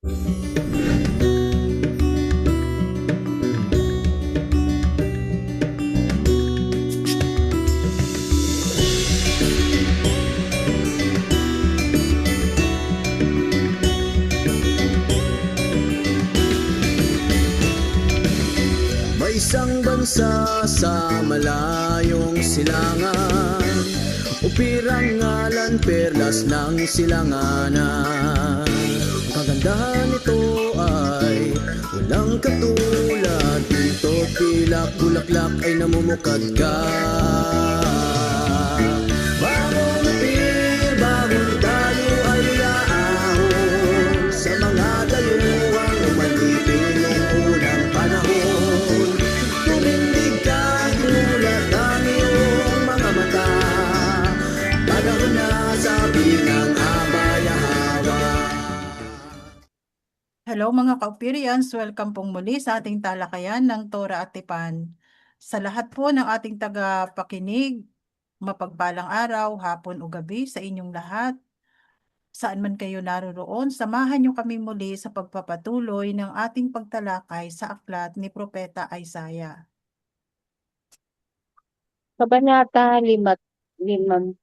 May isang bansa sa malayong silangan, upirang ngalan perlas ng silanganan. Ang kagandahan nito ay walang katulad, dito pilak bulaklak ay namumukad ka. Bagong upir, bagong dalo ay aahon sa mga daluhang umalipin noong unang panahon. Tumindig ka, inulat ang iyong mga mata, panahon na sabi ng abayahawa. Hello mga ka-Operians, welcome pong muli sa ating talakayan ng Torah at Tipan. Sa lahat po ng ating tagapakinig, mapagpalang araw, hapon o gabi sa inyong lahat. Saan man kayo naroroon, samahan niyo kami muli sa pagpapatuloy ng ating pagtalakay sa aklat ni Propeta Isaiah. Kabanata 52.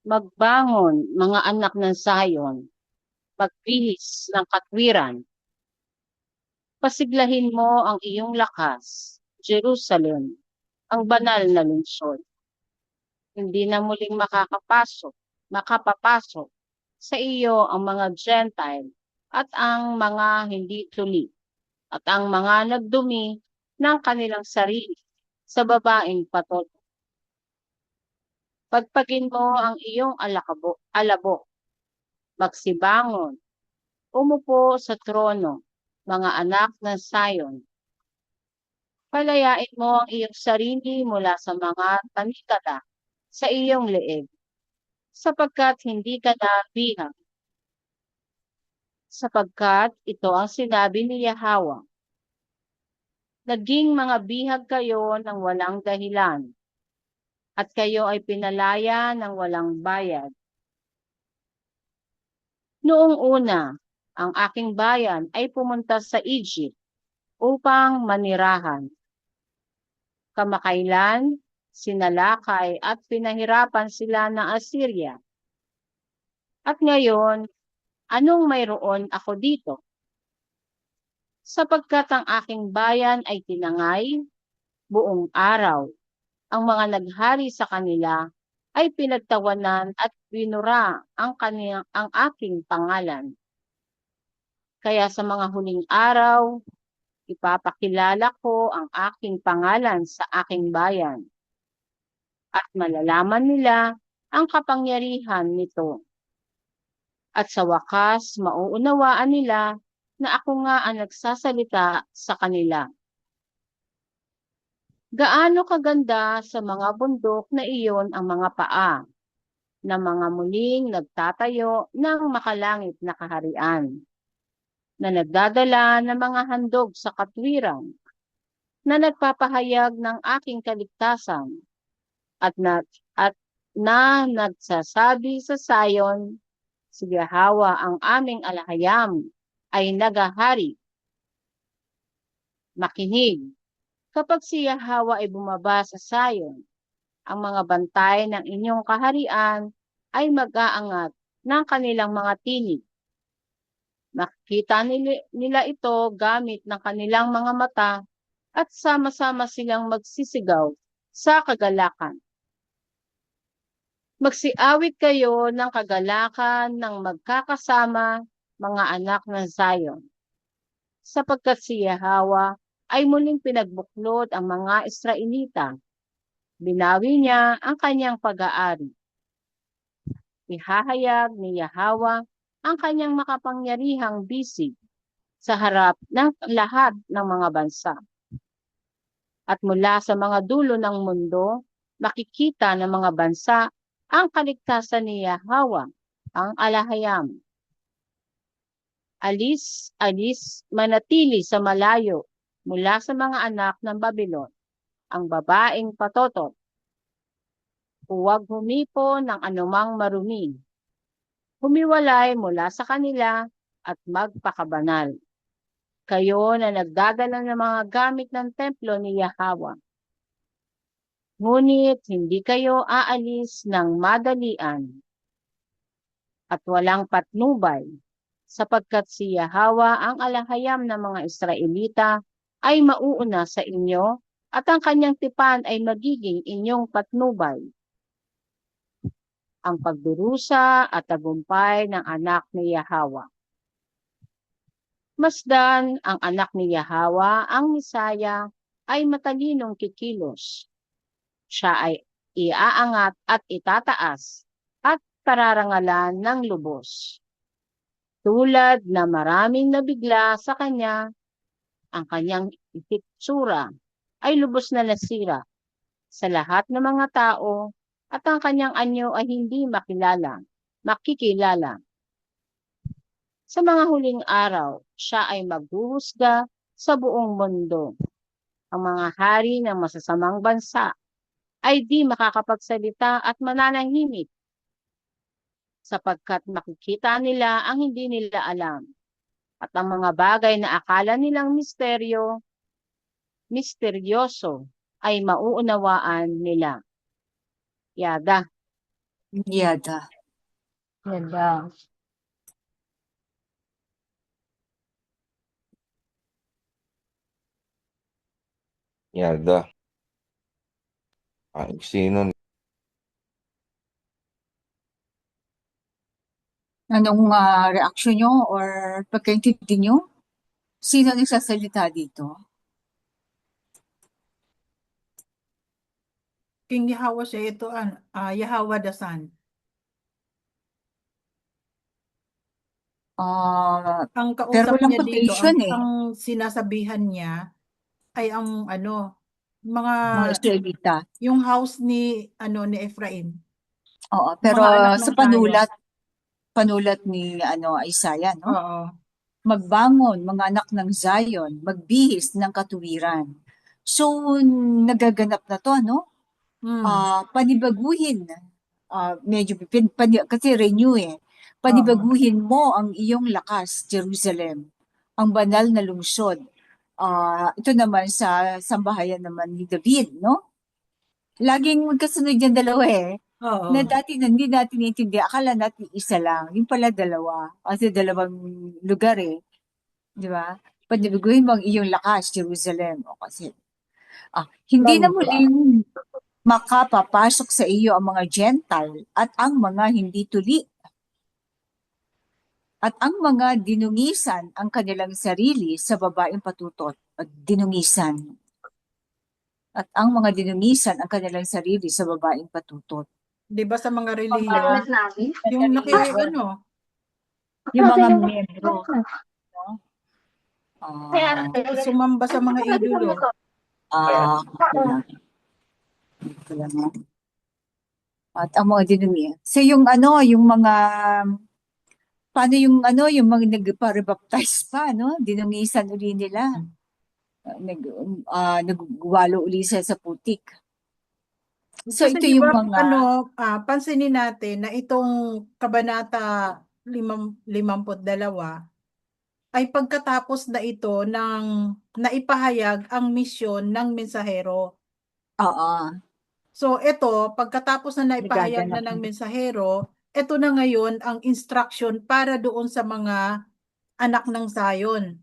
Magbangon, mga anak ng Sayon, pagbihis ng katwiran. Pasiglahin mo ang iyong lakas, Jerusalem, ang banal na lungsod. Hindi na muling makapapasok sa iyo ang mga Gentile at ang mga hindi tuli at ang mga nagdumi ng kanilang sarili sa babaeng patol. Pagpagin mo ang iyong alabo, magsibangon, umupo sa trono, mga anak ng Sayon. Palayain mo ang iyong sarili mula sa mga tanikala sa iyong leeg, sapagkat hindi ka na bihag. Sapagkat ito ang sinabi ni Yahweh. Naging mga bihag kayo ng walang dahilan, at kayo ay pinalaya ng walang bayad. Noong una, ang aking bayan ay pumunta sa Egypt upang manirahan. Kamakailan, sinalakay at pinahirapan sila ng Assyria. At ngayon, anong mayroon ako dito? Sapagkat ang aking bayan ay tinangay buong araw. Ang mga naghari sa kanila ay pinagtawanan at binura ang aking pangalan. Kaya sa mga huling araw, ipapakilala ko ang aking pangalan sa aking bayan. At malalaman nila ang kapangyarihan nito. At sa wakas, mauunawaan nila na ako nga ang nagsasalita sa kanila. Gaano kaganda sa mga bundok na iyon ang mga paa, na mga muling nagtatayo ng makalangit na kaharian, na nagdadala ng mga handog sa katwiran, na nagpapahayag ng aking kaligtasan, at na nagsasabi sa Sayon, si Yahweh ang aming alahayam ay nagahari. Makinig. Kapag si Yahweh ay bumaba sa Sayon, ang mga bantay ng inyong kaharian ay mag-aangat ng kanilang mga tinig. Makikita nila ito gamit ng kanilang mga mata at sama-sama silang magsisigaw sa kagalakan. Magsiawit kayo ng kagalakan ng magkakasama, mga anak ng Zion, sapagkat si Yahweh ay muling pinagbuklod ang mga Israelita. Binawi niya ang kanyang pag-aari. Ihahayag ni Yahweh ang kanyang makapangyarihang bisig sa harap ng lahat ng mga bansa. At mula sa mga dulo ng mundo, makikita ng mga bansa ang kaligtasan ni Yahweh, ang alahayam. Alis, manatili sa malayo mula sa mga anak ng Babylon, ang babaeng patotot. Huwag humipo ng anumang marumi. humiwalay mula sa kanila at magpakabanal. Kayo na nagdadala ng mga gamit ng templo ni Yahweh. Ngunit hindi kayo aalis ng madalian at walang patnubay, sapagkat si Yahweh ang alahayam ng mga Israelita ay mauuna sa inyo at ang kanyang tipan ay magiging inyong patnubay. Ang pagdurusa at tagumpay ng anak ni Yahweh. Masdan ang anak ni Yahweh, ang Misaya, ay matalinong kikilos. Siya ay iaangat at itataas at pararangalan ng lubos. Tulad na maraming nabigla sa kanya, ang kanyang itsura ay lubos na nasira sa lahat ng mga tao at ang kanyang anyo ay hindi makikilala. Sa mga huling araw, siya ay maghuhusga sa buong mundo. Ang mga hari ng masasamang bansa ay di makakapagsalita at mananahimik sapagkat makikita nila ang hindi nila alam at ang mga bagay na akala nilang misteryoso ay mauunawaan nila. Yada. Yada. Yada. Yada. Sino? Anong reaksyon nyo or pagkaintindi nyo? Sino nagsasalita dito? King Yahweh siya ito, Yahweh the Son. Ang Pero kausap walang niya dito, quotation ang sinasabihan niya ay ang mga Israelita. yung house ni Ephraim. Oo, pero Mga anak ng sa panulat ni Isaiah, no? Oo. Magbangon, mga anak ng Zion, magbihis ng katuwiran. So, nagaganap na to, no? Panibaguhin, kasi renew panibaguhin mo ang iyong lakas, Jerusalem, ang banal na lungsod. Ito naman sa sambahayan naman ni David, no? Laging magkasunod yung dalawa Oo. na dati hindi natin naintindihan. Akala natin isa lang. Yung pala dalawa. Kasi dalawang lugar Di ba? Panibaguhin mo ang iyong lakas, Jerusalem. O kasi, hindi na muling makapapasok sa iyo ang mga Gentile at ang mga hindi tuli. At ang mga dinungisan ang kanilang sarili sa babaeng patutot. Dinungisan. At ang mga dinungisan ang kanilang sarili sa babaeng patutot. Di ba sa mga relihiyon? Yung yung mga membro. Sumamba sa mga idolo. At ang mga dinungisan. So yung yung mga paano yung mga nagpa-rebaptize pa, no? Dinungisan uli nila. Nagwalo uli sa putik. So Kasi ito yung diba, mga pansinin natin na itong kabanata 52 ay pagkatapos na ito ng naipahayag ang misyon ng mensahero. Oo. So ito, pagkatapos na naipahayag na ng mensahero, ito na ngayon ang instruction para doon sa mga anak ng Zion.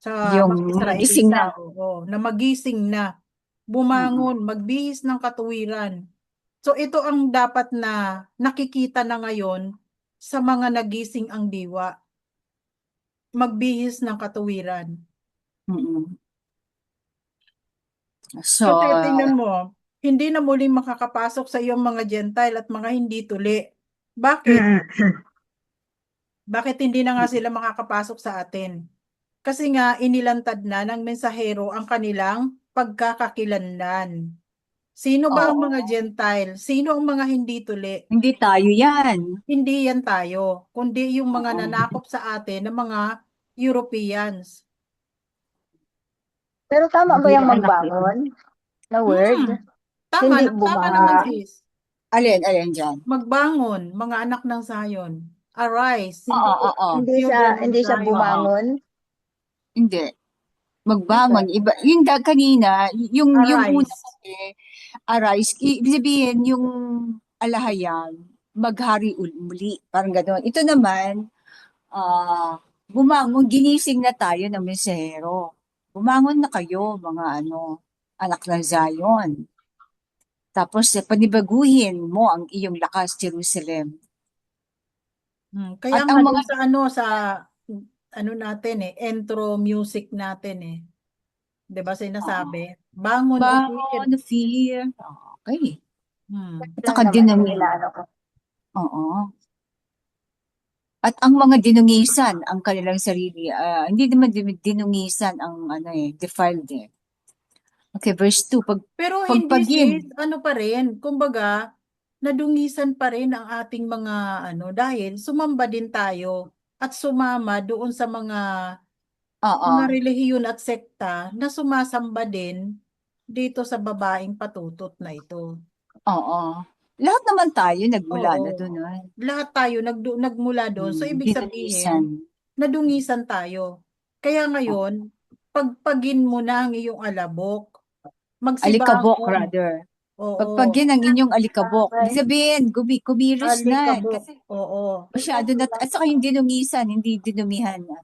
Sa yung mga gising na. na magising na. Bumangon, magbihis ng katuwiran. So ito ang dapat na nakikita na ngayon sa mga nagising ang diwa. Magbihis ng katuwiran. So, kasi tingnan mo, hindi na muling makakapasok sa iyong mga Gentile at mga hindi tuli. Bakit? Bakit hindi na nga sila makakapasok sa atin? Kasi nga inilantad na ng mensahero ang kanilang pagkakakilanlan. Sino ba ang mga Gentile? Sino ang mga hindi tuli? Hindi tayo yan. Hindi yan tayo, kundi yung mga nanakop sa atin ng mga Europeans. Pero tama ba yung magbangon na word? Tama, Hindi tama naman sis. Alin dyan? Magbangon, mga anak ng Zion. Arise. Oo. Hindi Yung siya, ganon hindi siya tayo. bumangon. Hindi. Magbangon. Iba, yung kanina, yung una Arise. kasi, arise, ibig sabihin, yung alahayang, maghari muli. Parang gano'n. Ito naman, bumangon, ginising na tayo ng mensahero. Bumangon na kayo, mga anak ng Zion. Tapos, panibaguhin mo ang iyong lakas, Jerusalem. Kaya At nga ang dun mga sa ano natin intro music natin 'di ba sinasabi? Bangon o fear. bangon, fear. Okay. Hmm. At Lang saka naman yung inaano ko. Oo. At ang mga dinungisan ang kanilang sarili, hindi naman dinungisan ang defiled eh. Okay, verse 2, Pero hindi pagpagin. sis, ano pa rin, kumbaga, nadungisan pa rin ang ating mga dahil sumamba din tayo at sumama doon sa Oo, mga relihiyon at sekta na sumasamba din dito sa babaeng patutot na ito. oo. Lahat naman tayo nagmula Oo. na doon. Lahat tayo nagmula doon. So, ibig Dinungisan. sabihin, nadungisan tayo. Kaya ngayon, pagpagin mo na ang iyong alabok. Alikabok, Magsibangon. rather. Oo. Pagpagin ang inyong alikabok. Ibig Okay. sabihin, kumilos na. Alikabok. Kasi Oo. masyado na, at saka yung dinungisan, hindi dinumihan na.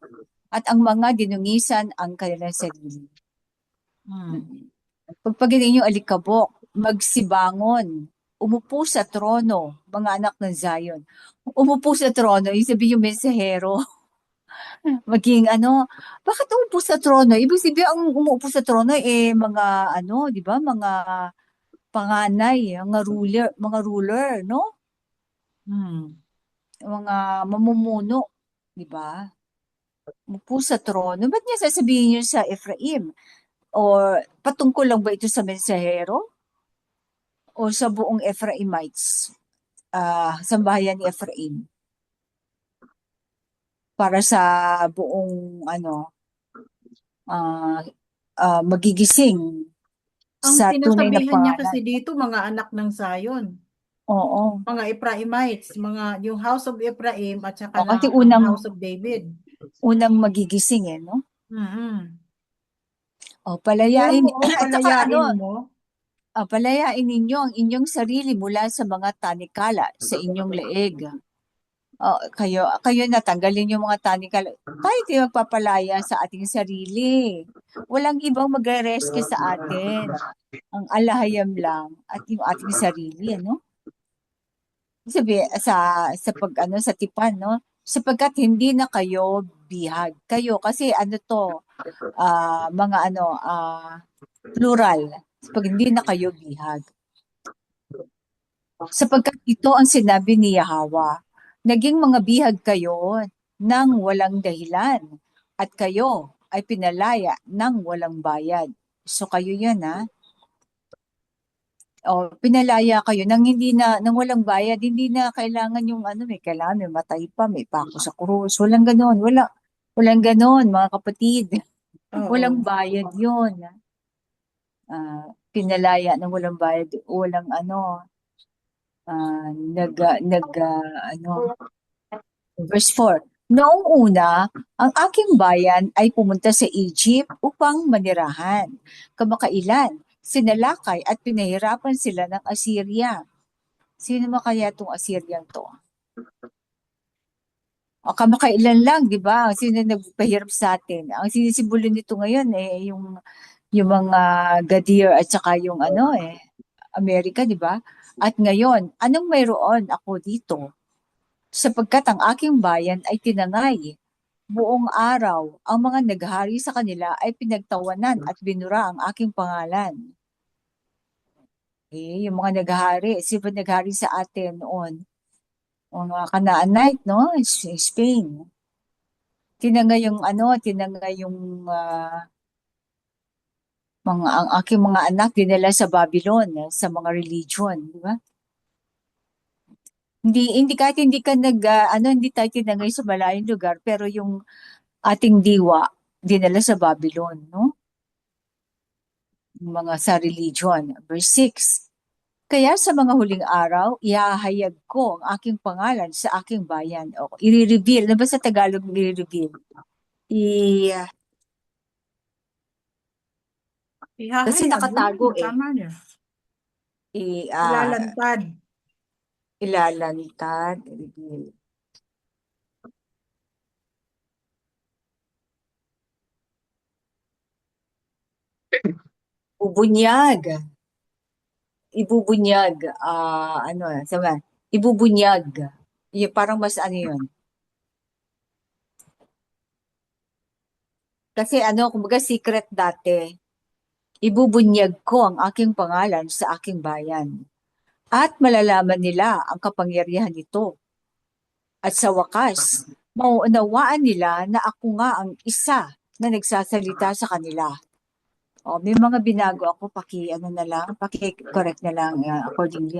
At ang mga dinungisan ang kanilang sarili. Hmm. Pagpagin ang inyong alikabok, magsibangon, umupo sa trono, mga anak ng Zion. Umupo sa trono, ibig sabihin yung mensahero. Maging bakit umupo sa trono? Ibig sabihin ang umuupo sa trono mga di ba, mga panganay, mga ruler, no? Hmm. Mga mamumuno, di ba? Umupo sa trono. Ba't niya sasabihin yun sa Ephraim? O patungkol lang ba ito sa mensahero? O sa buong Ephraimites? Sambahayan ni Ephraim? Para sa buong magigising Ang sa tunay na sinasabihan niya kasi pangalan. dito, mga anak ng Zion. Oo. Mga Ephraimites, yung House of Ephraim at saka O, kasi ang House of David. unang magigising no? Mm-hmm. O, palayain, Oo, at saka palayain mo. palayain ninyo ang inyong sarili mula sa mga tanikala sa inyong leeg. Kayo natanggalin yung mga tanikala. Tayo tayo magpapalaya sa ating sarili. Walang ibang magre-rescue sa atin. Ang alahayam lang at yung ating sarili, Sabi sa sa tipan, no? Sapagkat hindi na kayo bihag. Kayo kasi mga plural. Pag hindi na kayo bihag. Sapagkat ito ang sinabi ni Yahweh, naging mga bihag kayo nang walang dahilan at kayo ay pinalaya nang walang bayad. So kayo yan O pinalaya kayo nang nang walang bayad, hindi na kailangan yung may kailangan may matay pa, may pako sa krus. Walang ganoon, walang ganoon mga kapatid. Oo. Walang bayad 'yon. Pinalaya nang walang bayad, walang verse 4. Noong una, ang aking bayan ay pumunta sa Egypt upang manirahan. Kamakailan, sinalakay at pinahirapan sila ng Assyria. Sino kaya itong Assyrian to? Kamakailan lang, di ba? Sino nagpahirap sa atin? Ang sinisimbolo nito ngayon yung mga Gadir at saka yung Amerika, di ba? At ngayon, anong mayroon ako dito? Sapagkat ang aking bayan ay tinangay. Buong araw, ang mga naghari sa kanila ay pinagtawanan at binura ang aking pangalan. Yung mga naghari, sino naghari sa atin noon? Mga Canaanite, no? Spain. Tinangay yung ang aking mga anak dinala sa Babylon, sa mga religion, di ba? Hindi kahit hindi ka hindi tayo tinangay sa malayong lugar, pero yung ating diwa dinala sa Babylon, no? Yung mga sa religion. Verse 6. Kaya sa mga huling araw, ihahayag ko ang aking pangalan sa aking bayan. O, i-reveal. Ano ba sa Tagalog i-reveal? Kasi Ihahayag, nakatago eh. tama niya. I, Ilalantad. ilalantad. Reveal. Bubunyag. Ibubunyag. Sabi, ibubunyag. Yung parang mas ano yun. Kasi kumbaga secret dati. Ibubunyag ko ang aking pangalan sa aking bayan. At malalaman nila ang kapangyarihan nito. At sa wakas, mauunawaan nila na ako nga ang isa na nagsasalita sa kanila. O, may mga binago ako, paki-correct na lang accordingly.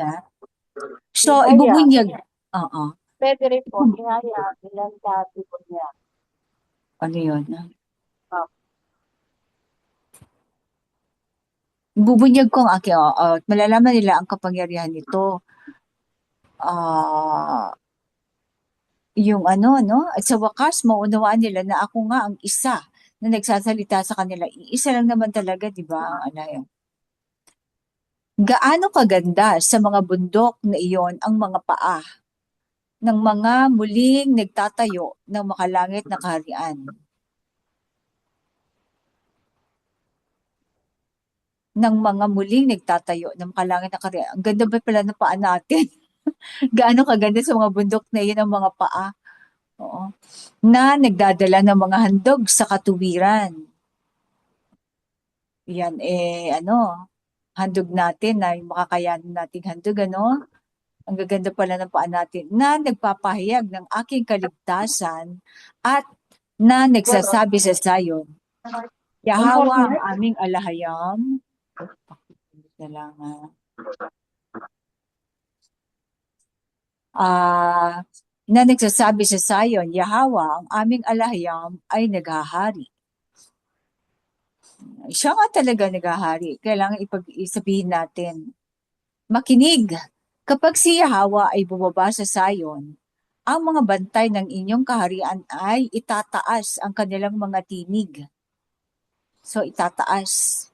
So, Ihaya. ibubunyag. Oo. Pwede rin po, ihaya, ilantad, ibunyag. Ano yun? Ah. Ibubunyag ko ang aking, at malalaman nila ang kapangyarihan nito. Yung at sa wakas, maunawaan nila na ako nga ang isa na nagsasalita sa kanila. Isa lang naman talaga, di ba, ang alayo. Gaano kaganda sa mga bundok na iyon ang mga paa ng mga muling nagtatayo ng makalangit na kaharian. Ng mga muling nagtatayo ng makalangit na kaharian. Ang ganda ba pala ng paa natin? Gaano kaganda sa mga bundok na iyon ang mga paa. Oo. Na nagdadala ng mga handog sa katuwiran. Yan handog natin na yung makakayanan nating handog, Ang gaganda pala ng paa natin na nagpapahayag ng aking kaligtasan at na nagsasabi sa Zion, Yahawa ang aming alahayam. Na lang, na nagsasabi sa Zion, Yahawa ang aming alahayam ay naghahari. Siya nga talaga naghahari. Kailangan isabihin natin. Makinig, kapag si Yahawa ay bumaba sa Zion, ang mga bantay ng inyong kaharian ay itataas ang kanilang mga tinig. So, itataas.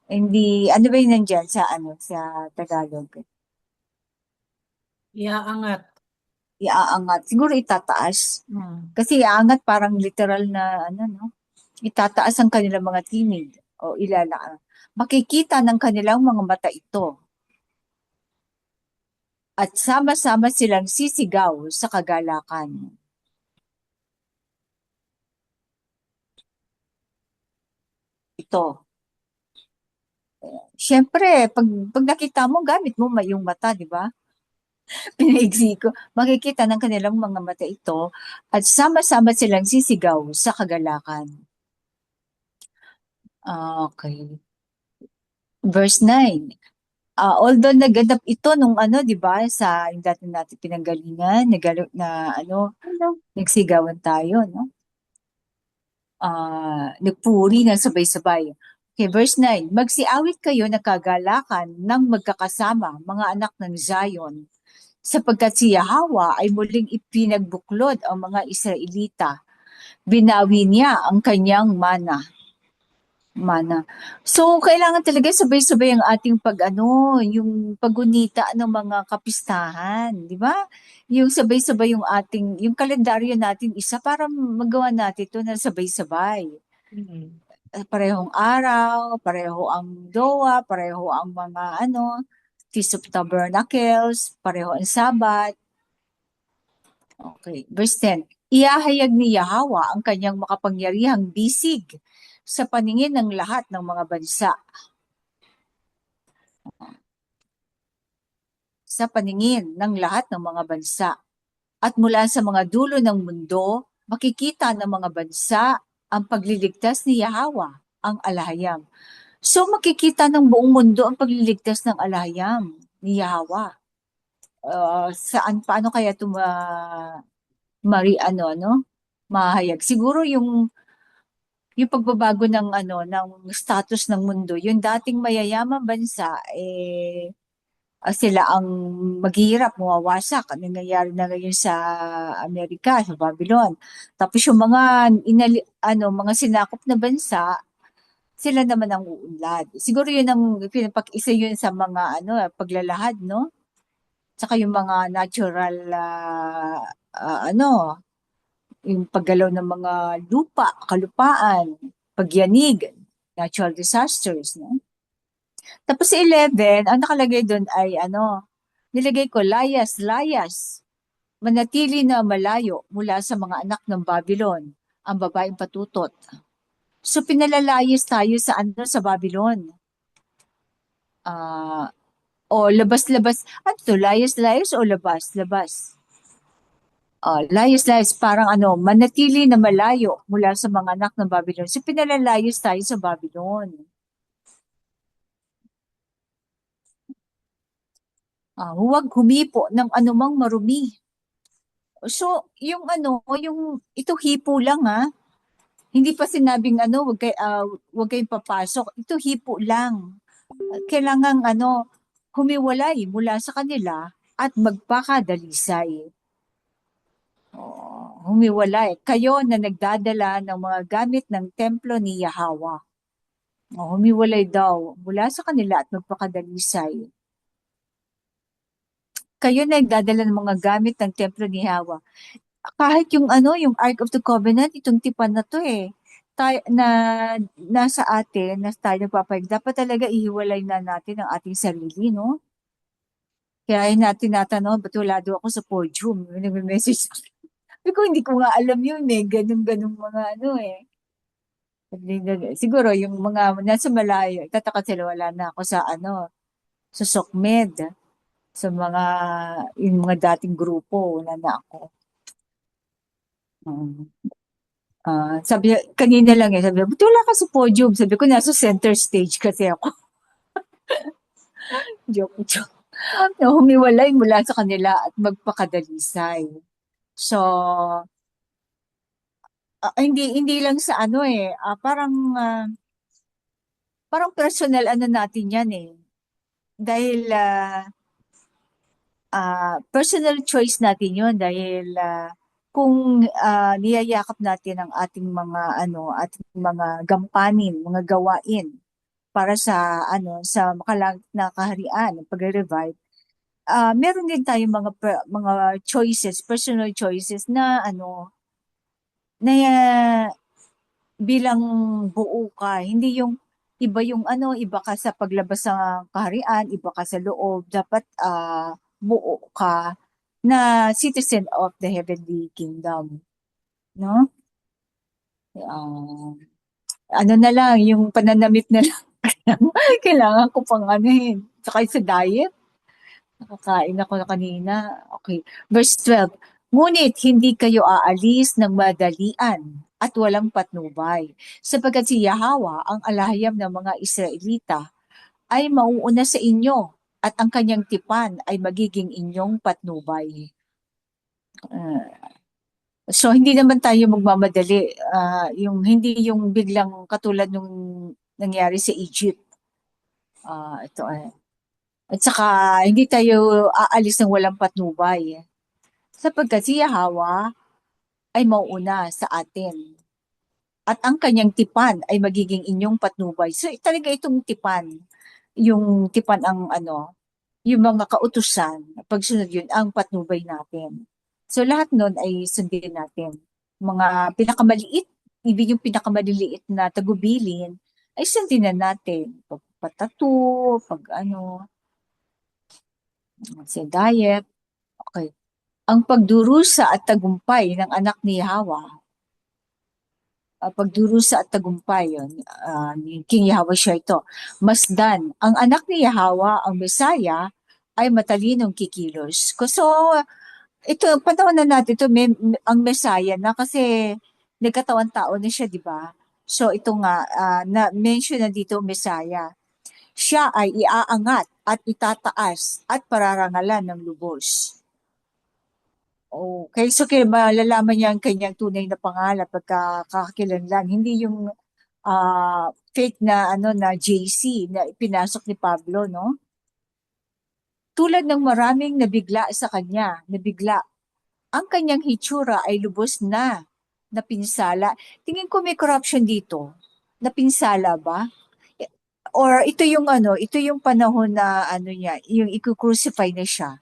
Hindi, ano ba yun nandyan sa Tagalog? Iaangat. Iaangat. Siguro itataas. Kasi iaangat parang literal na, itataas ang kanilang mga tinig o ilalaan. Makikita ng kanilang mga mata ito. At sama-sama silang sisigaw sa kagalakan. Ito. Siyempre, pag nakita mo, gamit mo yung mata, di ba? Pinaigsi ko. Makikita ng kanilang mga mata ito at sama-sama silang sisigaw sa kagalakan. Okay. Verse 9. Although naganap ito nung di ba, sa yung dati natin pinanggalingan, nagsigawan tayo, nagpuri ng sabay-sabay. Okay, verse 9. Magsiawit kayo na kagalakan ng magkakasama, mga anak ng Zion, sapagkat si Yahawa ay muling ipinagbuklod ang mga Israelita. Binawi niya ang kanyang mana. So, kailangan talaga sabay-sabay ang ating yung pagunita ng mga kapistahan, di ba? Yung sabay-sabay yung kalendaryo natin isa para magawa natin ito na sabay-sabay. Parehong araw, pareho ang DOA, pareho ang mga Feast of Tabernacles, pareho ang Sabat. Okay, verse 10. Iahayag ni Yahawa ang kanyang makapangyarihang bisig sa paningin ng lahat ng mga bansa. Sa paningin ng lahat ng mga bansa. At mula sa mga dulo ng mundo, makikita ng mga bansa ang pagliligtas ni Yahawa, ang alahayam. So makikita ng buong mundo ang pagliligtas ng alahayam ni Yahawa. Paano kaya ito mahayag? Siguro yung pagbabago ng ng status ng mundo, yung dating mayayamang bansa sila ang maghihirap, mawawasak. Ano nangyayari na ngayon sa Amerika, sa Babylon. Tapos yung mga mga sinakop na bansa, sila naman ang uunlad. Siguro yun ang isa yun sa mga paglalahad, no? Saka yung mga natural yung paggalaw ng mga lupa, kalupaan, pagyanig, natural disasters, no? Tapos sa 11, ang nakalagay doon ay nilagay ko layas, layas. Manatili na malayo mula sa mga anak ng Babylon, ang babaeng patutot. So pinalalayas tayo sa sa Babylon. O labas-labas. Ano to? Layas-layas o labas-labas? Layas-layas, parang manatili na malayo mula sa mga anak ng Babylon. So pinalalayas tayo sa Babylon. Huwag humipo ng anumang marumi. So, yung ito hipo lang Hindi pa sinabing wag kayong papasok. Ito hipo lang. Kailangang humiwalay mula sa kanila at magpakadalisay. Humiwalay. Kayo na nagdadala ng mga gamit ng templo ni Yahweh. Humiwalay daw mula sa kanila at magpakadalisay. Kayo na nagdadala ng mga gamit ng templo ni Yahweh. Kahit yung yung Ark of the Covenant, itong tipan na to tayo, nasa atin, na tayo nagpapayag, dapat talaga ihiwalay na natin ang ating sarili, no? Kaya yun natin natanong, ba't wala daw ako sa podium? Nagme-message ako. Hindi ko nga alam yun ganun mga Siguro yung mga nasa malayo, tataka sila wala na ako sa sa SOCMED, sa yung mga dating grupo, wala na ako. Sabi kanina lang sabi niya, "Ba't wala ka sa podium?" Sabi ko, nasa center stage kasi ako. Joke. Humiwalay mula sa kanila at magpakadalisay. So, hindi lang sa parang personal natin yan Dahil personal choice natin yun dahil kung niyayakap natin ang ating ating mga gampanin, mga gawain para sa sa makalangit na kaharian, pagre-revive, meron din tayong mga choices, personal choices na na bilang buo ka, hindi yung iba yung iba ka sa paglabas sa kaharian, iba ka sa loob, dapat buo ka na citizen of the heavenly kingdom, no? Na lang, yung pananamit na lang. Kailangan ko pang Saka sa diet, nakakain ako na kanina. Okay. Verse 12. Ngunit hindi kayo aalis ng madalian at walang patnubay, sapagkat si Yahweh, ang alahayam ng mga Israelita, ay mauuna sa inyo at ang kanyang tipan ay magiging inyong patnubay. So, hindi naman tayo magmamadali. Hindi yung biglang katulad nung nangyari sa Egypt. Ito At saka, hindi tayo aalis ng walang patnubay. Sapagkat si Yahweh ay mauuna sa atin. At ang kanyang tipan ay magiging inyong patnubay. So, talaga itong tipan, yung tipan ang yung mga kautusan, pagsunod yun, ang patnubay natin. So, lahat nun ay sundin natin. Mga pinakamaliit, ibig yung pinakamaliliit na tagubilin, ay sundin na natin. Pagpatato, sa diet. Okay. Ang pagdurusa at tagumpay ng anak ni Yahweh, pagdurusa at tagumpay yun, ni King Yahweh siya ito. Masdan, ang anak ni Yahweh, ang Messiah, ay matalinong kikilos. So, ito, panahon na natin ito, ang Messiah na kasi nagkatawan tao na siya, di ba? So, ito nga, na-mention na dito Messiah. Siya ay iaangat at itataas at pararangalan ng lubos. Okay, so malalaman niya ang kanyang tunay na pangalan pagkakakilanlan. Hindi yung fake na na JC na pinasok ni Pablo, no? Tulad ng maraming nabigla sa kanya, nabigla. Ang kanyang hitsura ay lubos na napinsala. Tingin ko may corruption dito. Napinsala ba? Or ito yung panahon na ano niya, yung i-crucify na siya.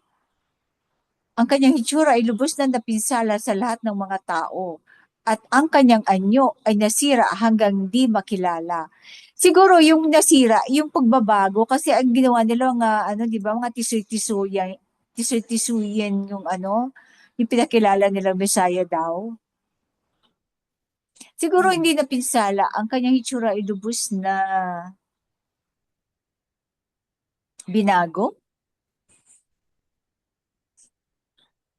Ang kanyang hitsura ay lubos na napinsala sa lahat ng mga tao. At ang kanyang anyo ay nasira hanggang di makilala. Siguro yung nasira, yung pagbabago, kasi ang ginawa nila nga, ano, di ba, mga tisoy-tisoyan yung ano, yung pinakilala nilang Messiah daw. Siguro hindi napinsala, ang kanyang hitsura ay lubos na binago.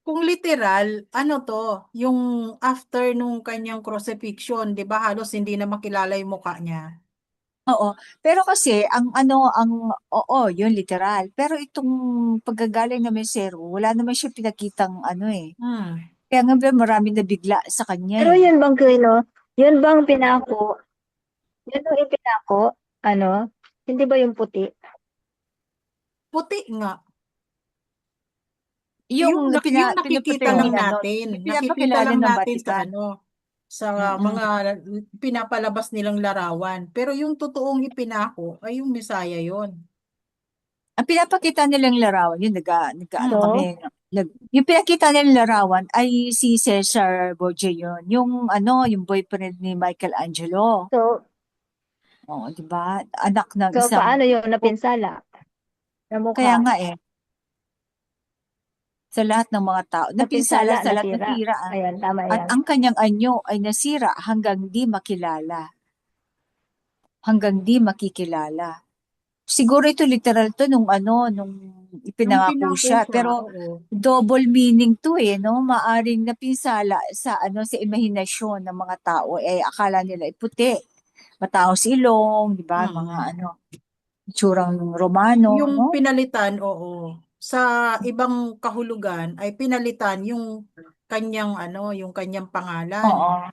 Kung literal, ano to, yung after nung kanyang crucifixion, di ba halos hindi na makilala yung mukha niya. Oo. Pero kasi, oo, yun literal. Pero itong paggagaling ng mesero, wala naman siya pinakitang ano eh. Hmm. Kaya nga ba marami nabigla sa kanya Pero eh. yun bang Kino, yun bang pinako, yun yung ipinako, ano, hindi ba yung puti? Puti nga. Yung Yung nakikita pinaportray lang ni ano, natin. yung Nakikita pinapakilala lang ng natin sa Vatican. ano, sa Mm-mm. mga pinapalabas nilang larawan. Pero yung totoong ipinako ay yung Messiah yon. Ang pinapakita nilang larawan, yun, ano So, kami, yung pinakita nilang larawan ay si Cesar Borgia yun. Yung boyfriend ni Michelangelo. so, Oo, di ba? Anak ng so isang, paano yun napinsala na kaya mukha? nga eh, sa lahat ng mga tao. Napinsala Napinsala, sa lahat, nasira. nasira. Ayan, tama At yan. ang kanyang anyo ay nasira hanggang di makilala. Hanggang di makikilala. Siguro ito literal to nung Nung ipinangako pinako siya. siya, Pero oo. double meaning to eh, no? Maaring napinsala sa imahinasyon ng mga tao. Akala nila puti. Mataos ilong, di ba? Mga Mm. itsurang Romano, Yung no? pinalitan, oo. Sa ibang kahulugan ay pinalitan yung kanyang yung kanyang pangalan. Oo.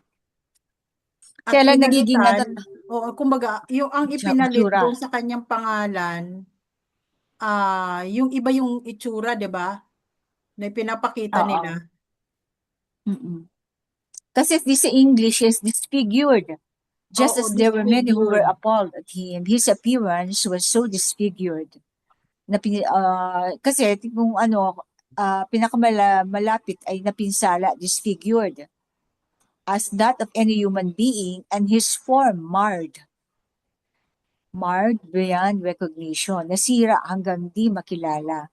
At Kaya lang nagiging pinalitan, oo, kumbaga, yung ang ipinalit itsura. doon sa kanyang pangalan, yung iba yung itsura, 'di ba? Na pinapakita Oo. nila. Mm-mm. Kasi this English is disfigured. Just Oo, as there were many who were disfigured. appalled at him, his appearance was so disfigured. Kasi kung pinakamalapit ay napinsala, disfigured, as that of any human being, and his form marred beyond recognition, nasira hanggang di makilala.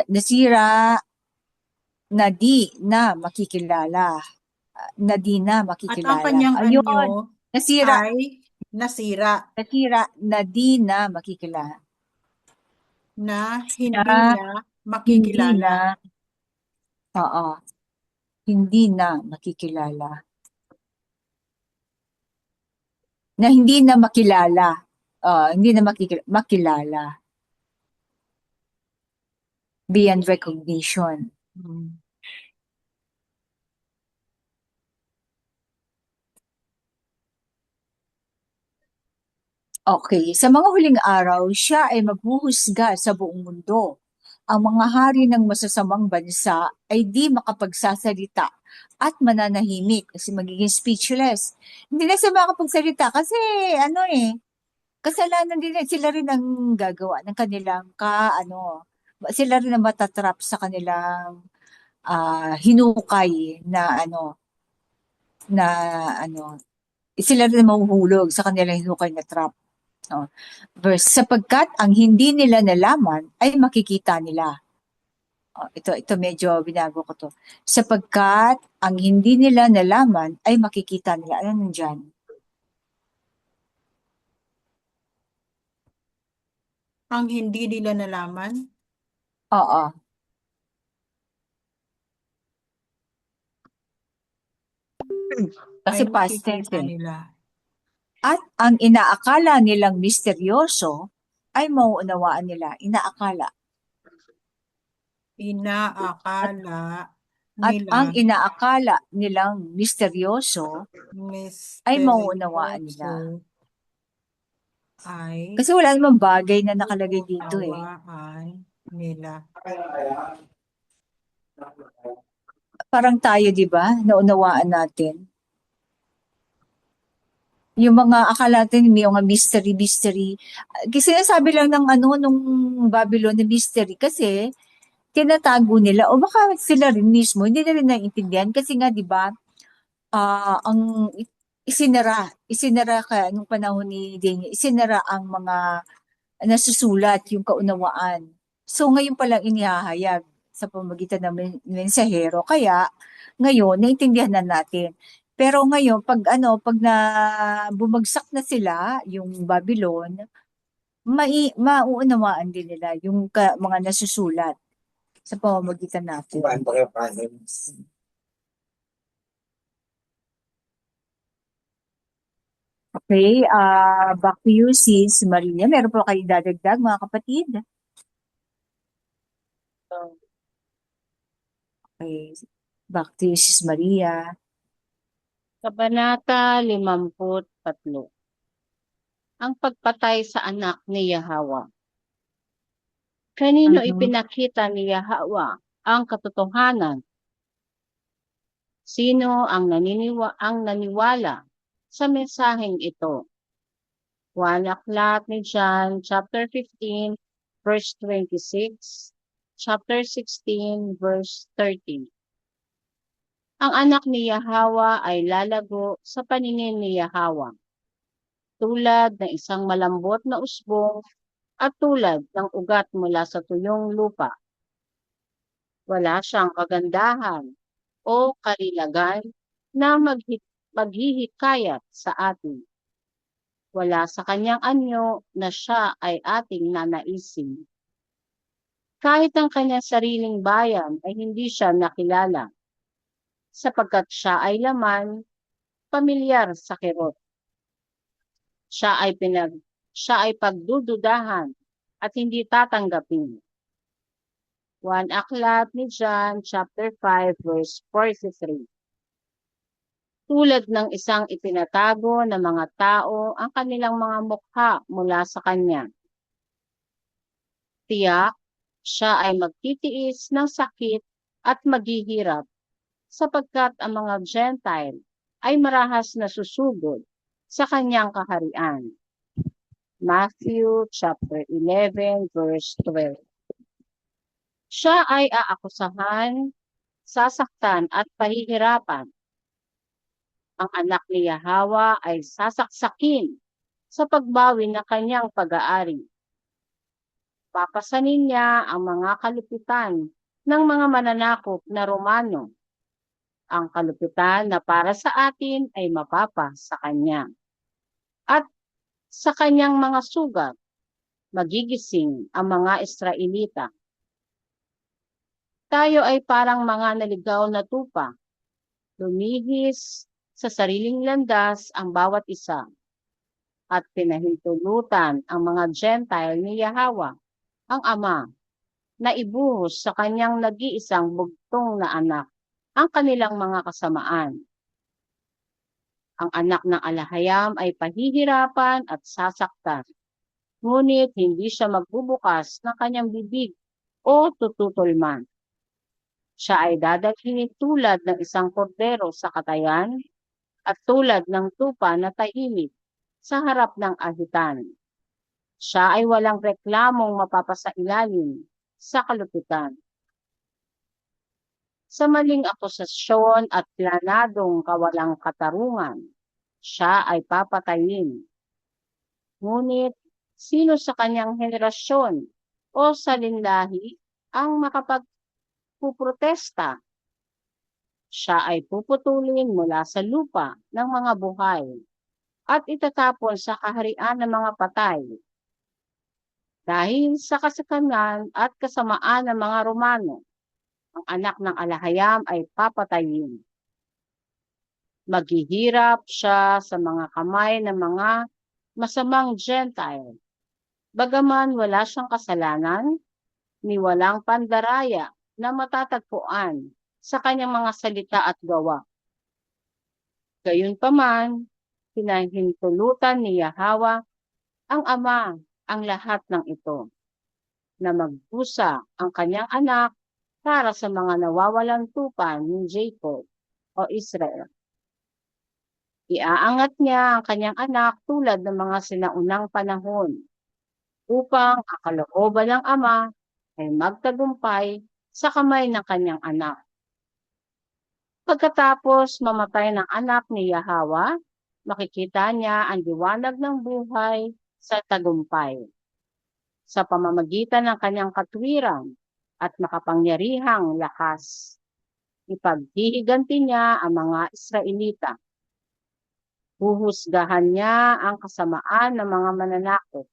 Nasira na di na makikilala. Na di na At ang makikilala. kanyang Ayun, nasira, ay nasira na di na makikilala. na Na hindi na hindi makikilala. na, oo, hindi na makikilala. Na hindi na makilala. Hindi na makilala. Beyond recognition. Hmm. Okay, sa mga huling araw, siya ay maghuhusga sa buong mundo. Ang mga hari ng masasamang bansa ay di makapagsasalita at mananahimik kasi magiging speechless. Hindi na sila makapagsalita kasi kasalanan din sila rin ang gagawa ng kanilang sila rin ang matatrap sa kanilang hinukay na sila rin ang mahuhulog sa kanilang hinukay na trap. Verse, sapagkat ang hindi nila nalaman ay makikita nila. Ito medyo binago ko to. Sapagkat ang hindi nila nalaman ay makikita nila. Ano nandyan? Ang hindi nila nalaman Oo. Kasi ay past tense makikita eh. nila. At ang inaakala nilang misteryoso ay mauunawaan nila. Inaakala. Inaakala At ang nila inaakala nilang misteryoso ay mauunawaan nila. misteryoso ay Kasi wala namang bagay na nakalagay dito eh. hawaan nila. Parang tayo, di ba? Naunawaan natin. Yung mga akala natin, may mga mystery. Kasi sinasabi lang ng nung Babylon na mystery kasi tinatago nila o baka sila rin mismo hindi na rin naiintindihan kasi nga 'di ba ang isinara ka nung panahon ni Daniel, isinara ang mga nasusulat, yung kaunawaan. So ngayon pa lang inihahayag sa pamamagitan ng mensahero. Kaya ngayon naintindihan na natin. Pero ngayon pag na bumagsak na sila yung Babylon, mauunawaan din nila yung mga nasusulat sa pamamagitan natin. Okay, back to you, sis Maria. Meron po kayo dadagdag, mga kapatid? Okay, back to you, sis Maria. Kabanata 53. Ang pagpatay sa anak ni Yahweh. Kanino ipinakita ni Yahweh ang katotohanan? Sino ang naniwala sa mensaheng ito? 1 Aklat ni John, chapter 15, verse 26, chapter 16, verse 13. Ang anak ni Yahweh ay lalago sa paningin ni Yahweh, tulad ng isang malambot na usbong at tulad ng ugat mula sa tuyong lupa. Wala siyang kagandahan o kalilagan na maghihikayat sa atin. Wala sa kanyang anyo na siya ay ating nanaisin. Kahit ang kanyang sariling bayan ay hindi siya nakilala, sapagkat siya ay laman, pamilyar sa kirot. Siya ay pagdududahan at hindi tatanggapin. 1 Aklat ni John, chapter 5, verse 43. Tulad ng isang ipinatago ng mga tao ang kanilang mga mukha mula sa kanya. Tiyak, siya ay magtitiis ng sakit at maghihirap, sapagkat ang mga Gentile ay marahas na susugod sa kanyang kaharian. Matthew chapter 11, verse 12. Siya ay aakusahan, sasaktan at pahihirapan. Ang anak ni Yahweh ay sasaksakin sa pagbawi ng kanyang pag-aari. Papasanin niya ang mga kalupitan ng mga mananakop na Romano. Ang kalupitan na para sa atin ay mapapa sa kanya. At sa kanyang mga sugat, magigising ang mga Israelita. Tayo ay parang mga naligaw na tupa. Lumihis sa sariling landas ang bawat isa. At pinahintulutan ang mga Gentile ni Yahweh, ang Ama, na ibuhos sa kanyang nag-iisang bugtong na anak ang kanilang mga kasamaan. Ang anak ng alahayam ay pahihirapan at sasaktan, ngunit hindi siya magbubukas ng kanyang bibig o tututol man. Siya ay dadalhin tulad ng isang kordero sa katayan at tulad ng tupa na tahimik sa harap ng ahitan. Siya ay walang reklamong mapapasailalim sa kalupitan. Sa maling akusasyon at planadong kawalang katarungan, siya ay papatayin. Ngunit, sino sa kanyang henerasyon o sa linlahi ang makapagpuprotesta? Siya ay puputulin mula sa lupa ng mga buhay at itatapon sa kaharian ng mga patay. Dahil sa kasakanan at kasamaan ng mga Romano, ang anak ng alahayam ay papatayin. Maghihirap siya sa mga kamay ng mga masamang Gentile. Bagaman wala siyang kasalanan, ni walang pandaraya na matatagpuan sa kanyang mga salita at gawa. Gayunpaman, pinahintulutan ni Yahweh ang Ama ang lahat ng ito, na magdusa ang kanyang anak para sa mga nawawalang tupa ni Jacob o Israel. Iaangat niya ang kanyang anak tulad ng mga sinaunang panahon upang ang kalooban ng Ama ay magtagumpay sa kamay ng kanyang anak. Pagkatapos mamatay ng anak ni Yahawa, makikita niya ang liwanag ng buhay sa tagumpay. Sa pamamagitan ng kanyang katwiran at makapangyarihang lakas, ipaghihiganti niya ang mga Israelita. Huhusgahan niya ang kasamaan ng mga mananakop.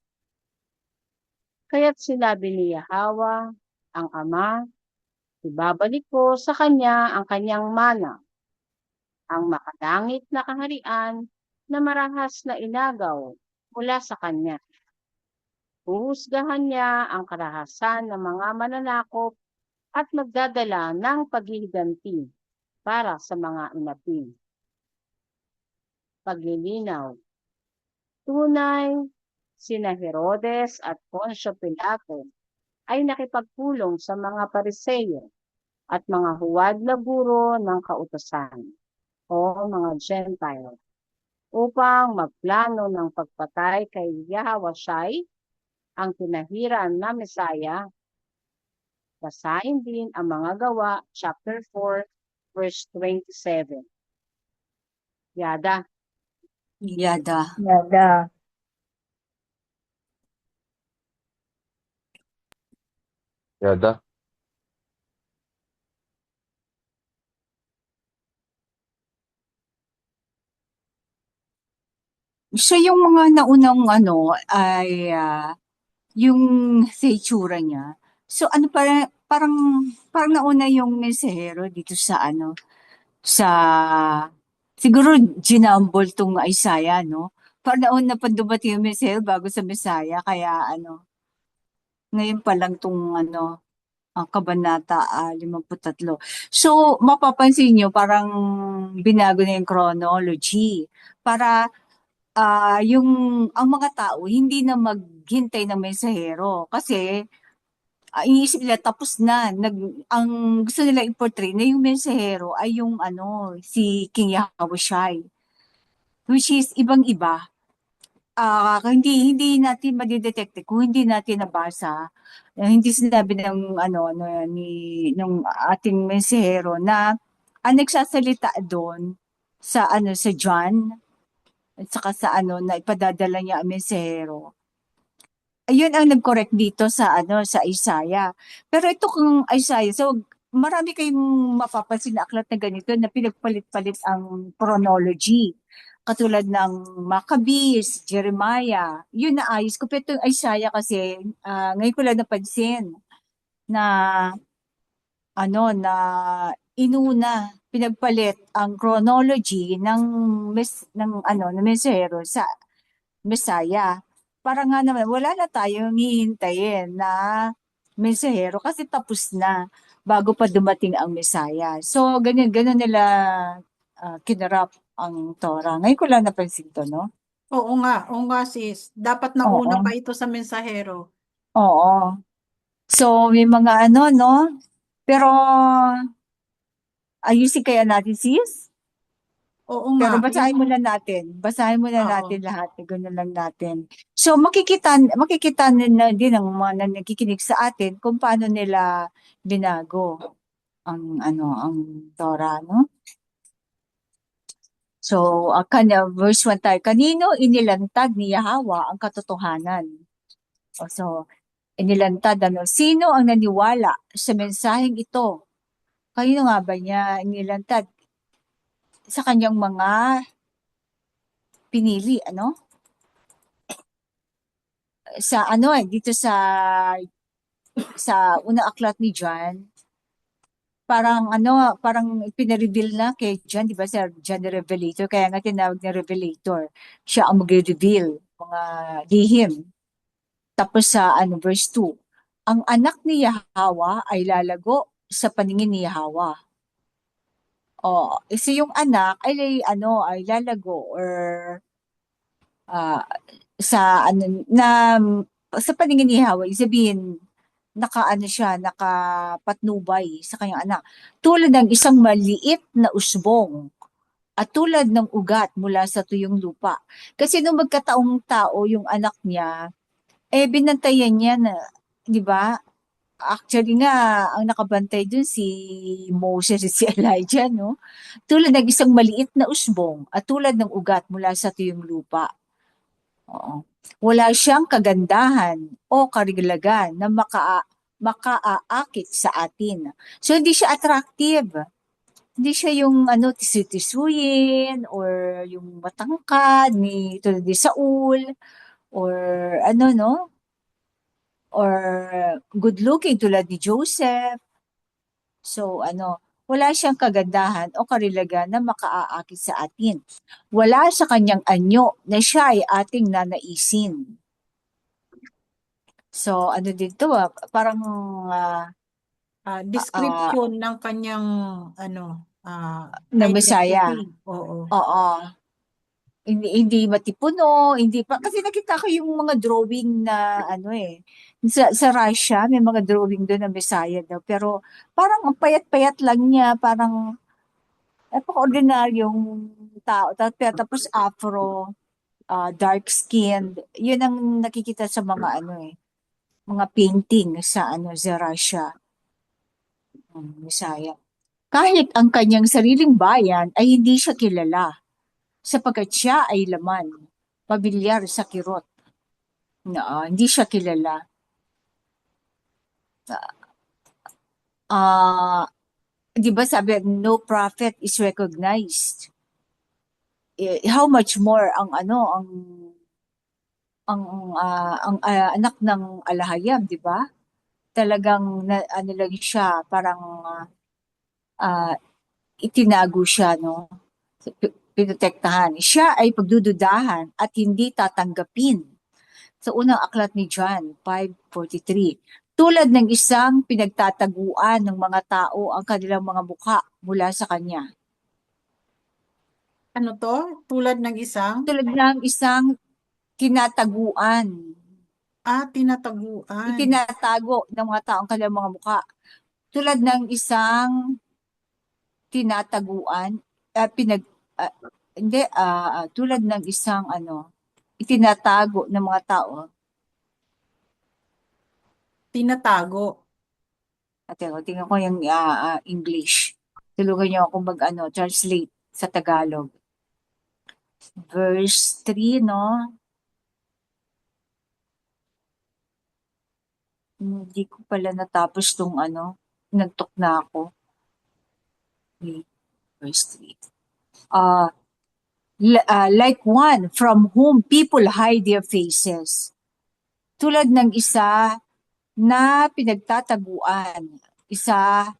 Kaya't sinabi ni Yahawa, ang Ama, ibabalik ko sa kanya ang kanyang mana, ang makadangit na kaharian na marahas na inagaw mula sa kanya. Huhusgahan niya ang karahasan ng mga mananakop at magdadala ng paghihiganti para sa mga inapi. Paglilinaw. Tunay, sina Herodes at Poncio Pilato ay nakipagpulong sa mga Pariseo at mga huwad na guro ng kautusan o mga Gentile upang magplano ng pagpatay kay Yahawasyai, ang tinahiran na Mesaya. Basahin din ang mga gawa, chapter 4, verse 27. Yada. Yada. Yada. Yada. So yung mga naunang ay yung sa itsura niya. So ano parang nauna yung mensahero dito sa sa siguro ginambol tong Isaiah, no? Parang nauna pa dumating yung mensahero bago sa Messiah, kaya ngayon pa lang tong ang kabanata 53. So mapapansin nyo parang binago na yung chronology para yung ang mga tao hindi na maghintay ng mensahero kasi iniisip nila tapos na ang gusto nila i-portray na yung mensahero ay yung si King Yahushai, which is ibang-iba. Hindi natin madidetect kung hindi natin nabasa, hindi sinabi ng ng ating mensahero na ang nagsasalita doon sa John at saka sa na ipadadala niya ang mensahero. Ayun ang nag-correct dito sa sa Isaiah. Pero ito kung Isaiah, so marami kayong mapapansin na aklat na ganito na pinagpalit-palit ang chronology. Katulad ng Maccabees, Jeremiah, yun na ayos ko. Pero itong Isaiah kasi, ngayon ko lang napansin na na inuna, pinagpalit ang chronology ng mensahero sa Messiah. Para nga naman, wala na tayong hihintayin na mensahero kasi tapos na bago pa dumating ang Messiah. So, ganyan nila kinarap ang Torah. Ngayon ko lang napansin to, no? Oo nga sis. Dapat nauna Oo. pa ito sa mensahero. Oo. So, may mga no? Pero, ayusin kaya natin, sis? Oo Pero nga. basahin muna natin. Basahin muna natin lahat. Ganun lang natin. So, makikita na din ng mga nakikinig sa atin kung paano nila binago ang Torah, no? So, verse 1 tayo. Kanino inilantad ni Yahawa ang katotohanan? So, inilantad, sino ang naniwala sa mensaheng ito? Kanino nga ba niya inilantad? Sa kanyang mga pinili, Sa dito sa unang aklat ni John, parang pinareveal na kay John, di ba, sa John the Revelator, kaya nga tinawag na Revelator. Siya ang mag-reveal, mga lihim. Tapos sa verse 2, ang anak ni Yahawa ay lalago sa paningin ni Yahawa. Isa yung anak ay lalago or sa ano na sa paningin ni Hawa, sabihin nakaano siya, nakapatnubay sa kanyang anak. Tulad ng isang maliit na usbong at tulad ng ugat mula sa tuyong lupa. Kasi nung magkataong tao yung anak niya, binantayan niya na, di ba? Actually nga, ang nakabantay dun si Moses at si Elijah, no? Tulad ng isang maliit na usbong at tulad ng ugat mula sa tuyong lupa. Oo. Wala siyang kagandahan o kariglagan na makaaakit sa atin. So, hindi siya attractive. Hindi siya yung tisisuyin or yung matangkad ni tulad ni Saul or ano no or good looking tulad ni Joseph. So wala siyang kagandahan o karilagan na makaaakit sa atin. Wala sa kanyang anyo na siya ay ating nanaisin. So dito parang Description ng kanyang ng Messiah. identity. Oo. Oo. Hindi matipuno, hindi pa kasi nakita ko yung mga drawing na sa Russia may mga drawing doon na Messiah daw pero parang ang payat-payat lang niya, parang ordinaryong tao tapos afro, dark skinned. Yun ang nakikita sa mga mga painting sa sa Russia. Messiah. Kahit ang kanyang sariling bayan ay hindi siya kilala sapagkat siya ay laman, pamilyar sa kirot. Hindi siya kilala. Di ba sabi, no prophet is recognized. How much more ang anak ng Alahayab, di ba? Talagang lang siya, parang itinago siya, no? Pinotektahan. Siya ay pagdududahan at hindi tatanggapin. Sa unang aklat ni John 5:43. Tulad ng isang pinagtataguan ng mga tao ang kanilang mga mukha mula sa kanya. Ano to? Tulad ng isang? Tulad ng isang tinataguan. Tinataguan. Itinatago ng mga tao ang kanilang mga mukha. Tulad ng isang tinataguan, tulad ng isang itinatago ng mga tao. Tinatago. Tingnan ko yung English. Tulungan niyo ako translate sa Tagalog. Verse 3, no? Hindi ko pala natapos tong nagtok na ako. Verse 3. Like one from whom people hide their faces. Tulad ng isa na pinagtataguan. Isa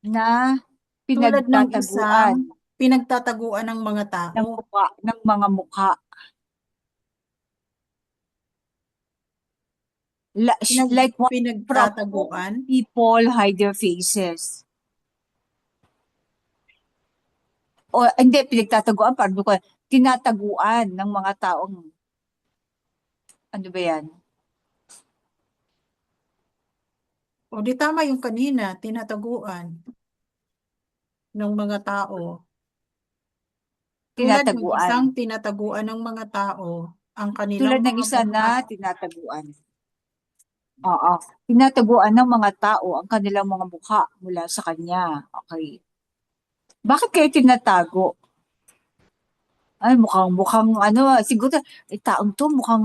na Tulad ng pinagtataguan isang pinagtataguan ng mga tao. ng mga mukha. Like one Pinagtataguan. people hide their faces. O hindi, pinagtataguan, parang ko, tinataguan ng mga taong, ano ba yan? O di tama yung kanina, tinataguan ng mga tao. Tulad ng Tinataguan. isang tinataguan ng mga tao ang kanilang Tulad ng mga isa mukha. na tinataguan. Oo. Tinataguan ng mga tao ang kanilang mga mukha mula sa kanya. Okay. Bakit kayo tinatago? Ay, mukhang siguro, taong to, mukhang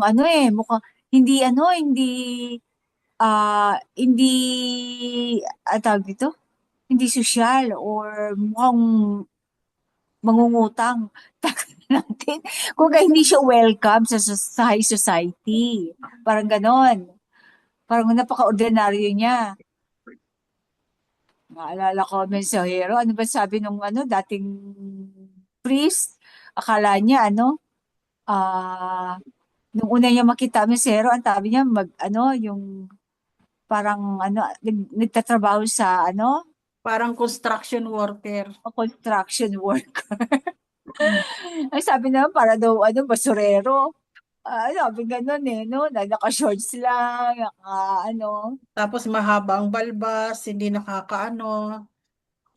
mukhang, hindi tawag dito, hindi sosyal or mukhang mangungutang. Natin. Kung hindi siya welcome sa high society. Parang ganon. Parang napaka-ordinaryo niya. Naalala ko, mensahero, ano ba sabi nung dating priest? Akala niya, nung una niya makita mensahero, ang sabi niya, yung parang, nagtatrabaho sa, Parang construction worker. construction worker. Ay, sabi naman para daw, basurero. Sabi ganun no? Na naka-shorts lang, Tapos mahaba ang balbas, hindi nakakaano.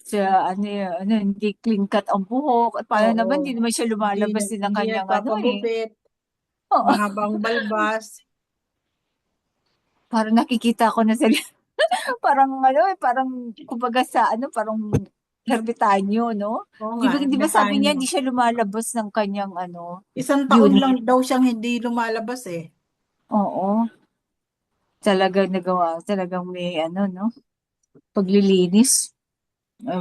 hindi clean cut ang buhok. At paano Oo. naman, hindi naman siya Hindi, lumalabas din ng hindi kanyang nagpapagupit. Oo, Mahaba ang balbas. parang nakikita ko na sa, parang, kumbaga sa, parang herbitanyo, no? Oo nga, Di ba sabi niya, metanyo. hindi siya lumalabas ng kanyang, Isang taon lang unit. daw siyang hindi lumalabas eh. Oo, talagang may, no? Paglilinis.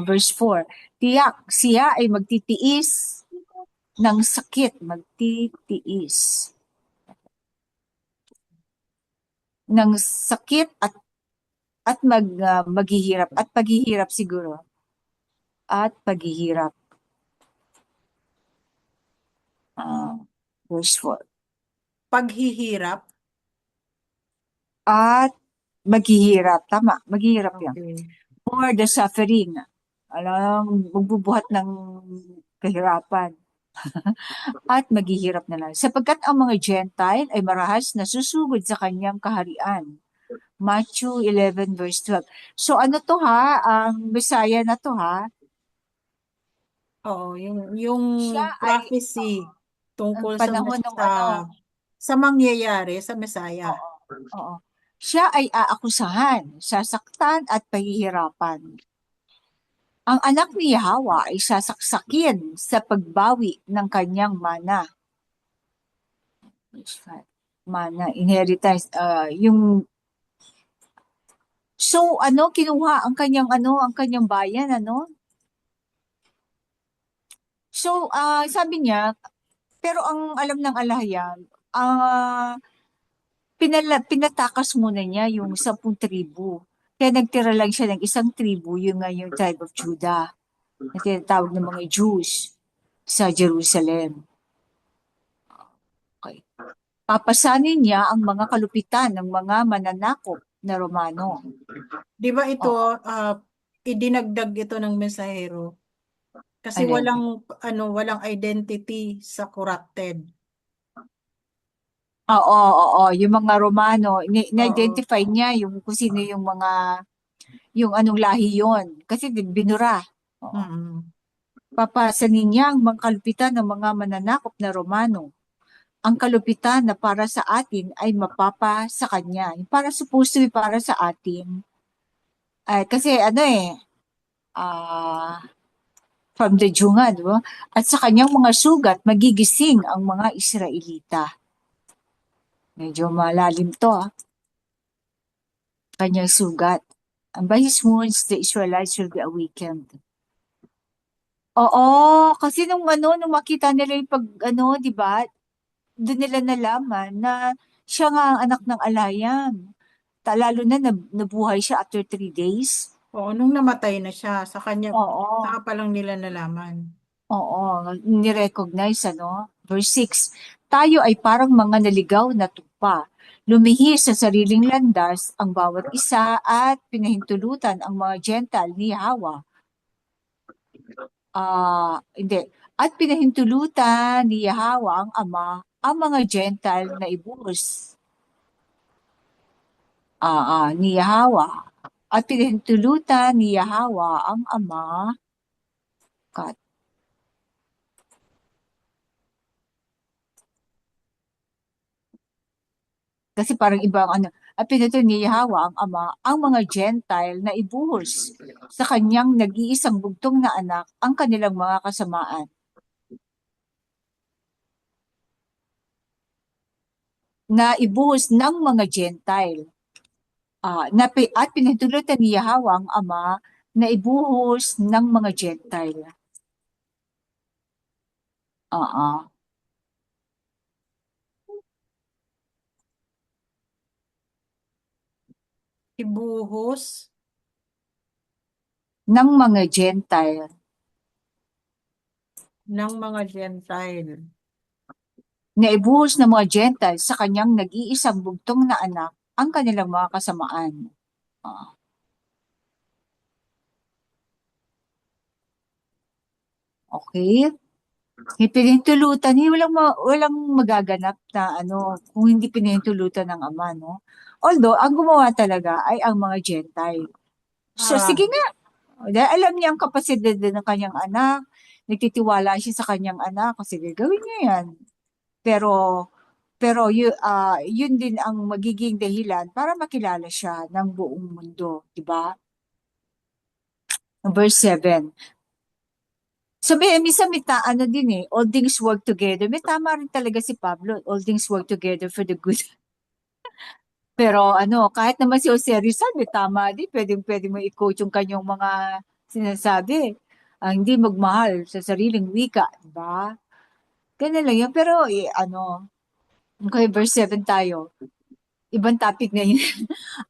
Verse 4, tiyak siya ay magtitiis ng sakit, magtitiis ng sakit at maghihirap at paghihirap siguro at paghihirap. Ah, verse 4. Paghihirap. At maghihirap. Tama, maghihirap yan. Okay. For the suffering. Alam, magbubuhat ng kahirapan. At maghihirap na lang. Sapagkat ang mga Gentile ay marahas na susugod sa kanyang kaharian. Matthew 11 verse 12. So ano to ha? Ang Messiah na to ha? Oo, yung Siya ay prophecy ang tungkol panahon ng sa mangyayari sa Messiah. oo, oo. Siya ay aakusahan, sasaktan at pahihirapan. Ang anak ni Yahawa ay sasaksakin sa pagbawi ng kanyang mana. Mana, inheritance, so kinuha ang kanyang bayan, So, sabi niya, pero ang alam ng alayan, pinatakas muna niya yung 10 tribu. Kaya nagtira lang siya ng isang tribu, yung ngayong tribe of Judah, na tinatawag ng mga Jews sa Jerusalem. Okay. Papasanin niya ang mga kalupitan ng mga mananakop na Romano. Di ba ito, Oo. idinagdag ito ng mensahero? Kasi Alin? walang identity sa corrupted. Oo, yung mga Romano, Oo. na-identify niya yung kung sino yung anong lahi yon. Kasi binura. Oo. Mm-mm. Papasanin niya ang mga kalupitan ng mga mananakop na Romano. Ang kalupitan na para sa atin ay mapapa sa kanya. Yung para supposed to be para sa atin. Kasi from the Jew nga, di ba? At sa kanyang mga sugat, magigising ang mga Israelita. Medyo malalim to, kanyang sugat. And by his wounds, the Israelites will be awakened. Oo, kasi nung makita nila yung di ba, doon nila nalaman na siya nga ang anak ng Alayam. Lalo na nabuhay siya after 3 days. Oo, nung namatay na siya, Oo, saka pa lang nila nalaman. oo, nirecognize, Verse 6, tayo ay parang mga naligaw na tupa. Lumihis sa sariling landas ang bawat isa at pinahintulutan ang mga Gentile ni Hawa. Hindi. At pinahintulutan ni Yahawa ang Ama ang mga Gentile na ibuhos. Ni Yahawa. At pinahintulutan ni Yahawa ang Ama. Kasi parang ibang at pinahintulutan ni Yahawa ang Ama ang mga Gentile na ibuhos sa kanyang nag-iisang bugtong na anak ang kanilang mga kasamaan. Na ibuhos ng mga Gentile. At pinahintulutan ni Yahawa ang Ama na ibuhos ng mga Gentile. Ibuhos ng mga Gentile. ng mga Gentile. Na ibuhos ng mga Gentile sa kanyang nag-iisang bugtong na anak ang kanilang mga kasamaan. Okay? Pinahintulutan, walang magaganap na ano, kung hindi pinahintulutan ng ama, no? Although, ang gumawa talaga ay ang mga Gentile. So, Ah, sige nga. Dahil alam niya ang kapasidad din ng kanyang anak, nagtitiwala siya sa kanyang anak, kasi gagawin niya yan. Pero, yun din ang magiging dahilan para makilala siya ng buong mundo, di ba? Verse 7. So, minsan ano din all things work together. May tama rin talaga si Pablo, all things work together for the good. Pero ano, kahit naman si Jose Rizal, may tama din. Pwede mo i-coach yung kanyang mga sinasabi. Hindi magmahal sa sariling wika, di ba? Ganun lang yun. Pero, okay, verse 7 tayo. Ibang topic na yun.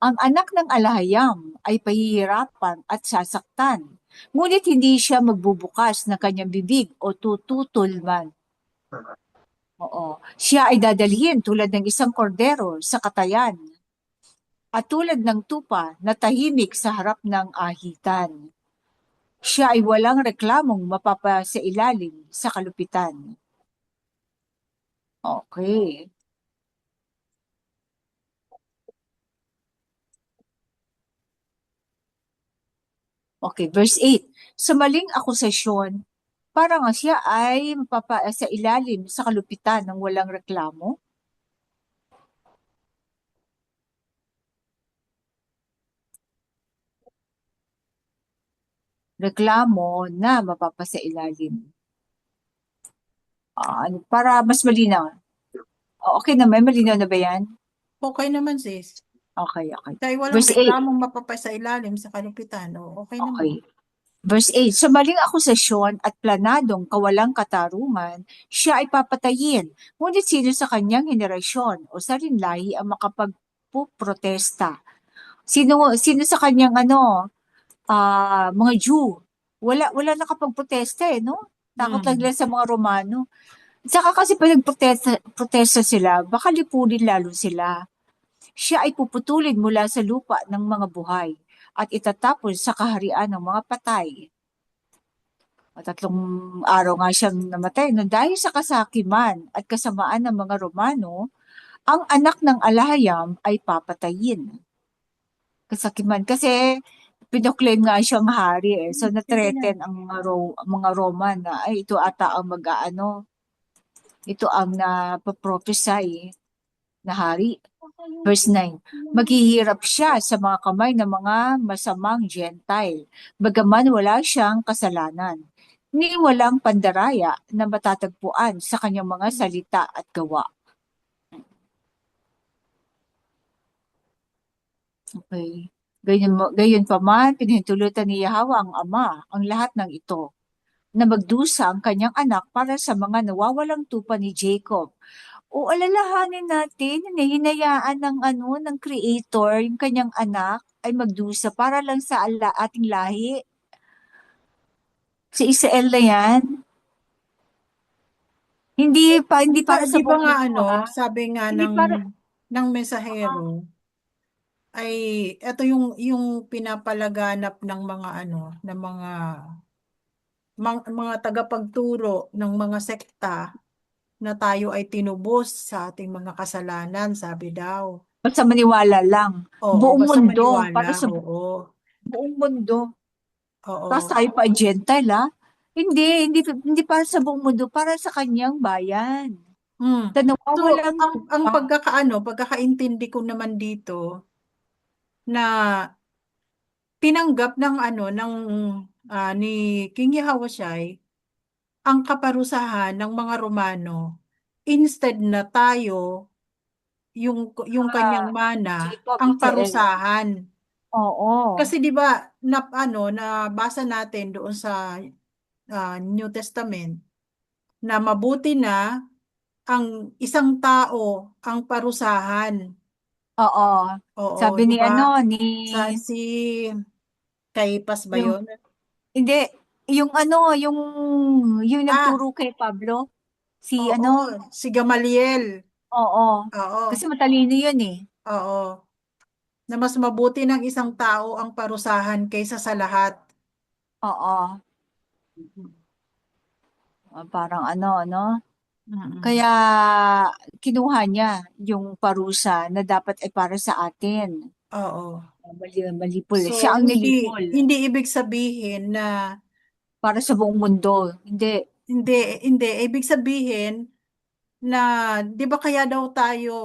Ang anak ng alahayam ay pahihirapan at sasaktan. Ngunit hindi siya magbubukas ng kanyang bibig o tututol man. Oo. Siya ay dadalhin tulad ng isang kordero sa katayan at tulad ng tupa na tahimik sa harap ng ahitan. Siya ay walang reklamong mapapasailalim sa kalupitan. Okay. Okay, verse 8. Sa maling akusasyon, parang siya ay mapapasailalim sa kalupitan ng walang reklamo. Reklamo na mapapasailalim. Para mas malinaw. Okay naman, malinaw na ba yan? okay naman sis. Okay. Dahil walang Verse 8. reklamong mapapasailalim sa kalupitan. O, okay naman. Okay. Verse 8, sa maling akusasyon at planadong kawalang katarungan, siya ay papatayin. Ngunit sino sa kanyang henerasyon o salinlahi ang makapagpuprotesta? Sino sa kanyang mga Jew? Wala nakapagprotesta no? Takot lang nila sa mga Romano. Saka kasi pag nagprotesta sila, baka lipunin lalo sila. Siya ay puputulin mula sa lupa ng mga buhay at itatapon sa kaharian ng mga patay. 3 araw nga siyang namatay. No? Dahil sa kasakiman at kasamaan ng mga Romano, ang anak ng alahayam ay papatayin. Kasakiman. Kasi pinoclaim nga siyang hari. So, na-threaten ang mga Roman na ay ito ata ang ito ang napaprophesy na hari. Verse 9, maghihirap siya sa mga kamay ng mga masamang Gentile, bagaman wala siyang kasalanan, ni walang pandaraya na matatagpuan sa kanyang mga salita at gawa. Okay. Gayon pa man, pinahintulutan ni Yahweh ang Ama ang lahat ng ito, na magdusa ang kanyang anak para sa mga nawawalang tupa ni Jacob. O alalahanin natin, hinayaan ng Creator, yung kanyang anak, ay magdusa para lang sa ating lahi. Sa Israel na yan. Hindi para sa Di ba buong nga mundo, sabi nga Hindi para, ng mensahero, ay ito yung pinapalaganap ng mga ng mga tagapagturo ng mga sekta na tayo ay tinubos sa ating mga kasalanan, sabi daw. basta maniwala lang. Oo, Buong basta mundo, maniwala. para sa Oo. buong mundo. Tapos Oo. tayo pa ay Gentile, Hindi para sa buong mundo, para sa kanyang bayan. Hmm. Na So, nawawalang ang pagkakaintindi ko naman dito na tinanggap ng ni King Yahushua ang kaparusahan ng mga Romano instead na tayo yung kanyang mana Jacob, ang Israel. parusahan. Oo. Kasi 'di ba nabasa natin doon sa New Testament na mabuti na ang isang tao ang parusahan. Oo. Oo, Sabi 'di ni ba? ni Si Caiphas ba yung 'yon? Hindi, yung Ah, nagturo kay Pablo, si oo, si Gamaliel. oo. Kasi Oo, matalino yun eh. oo. Na mas mabuti ng isang tao ang parusahan kaysa sa lahat. Oo. Parang ano. Mm. Kaya kinuha niya yung parusa na dapat ay para sa atin. Oo. Malipol. So, Siya ang hindi nilipol hindi ibig sabihin na para sa buong mundo. Hindi. hindi ibig sabihin na 'di ba kaya daw tayo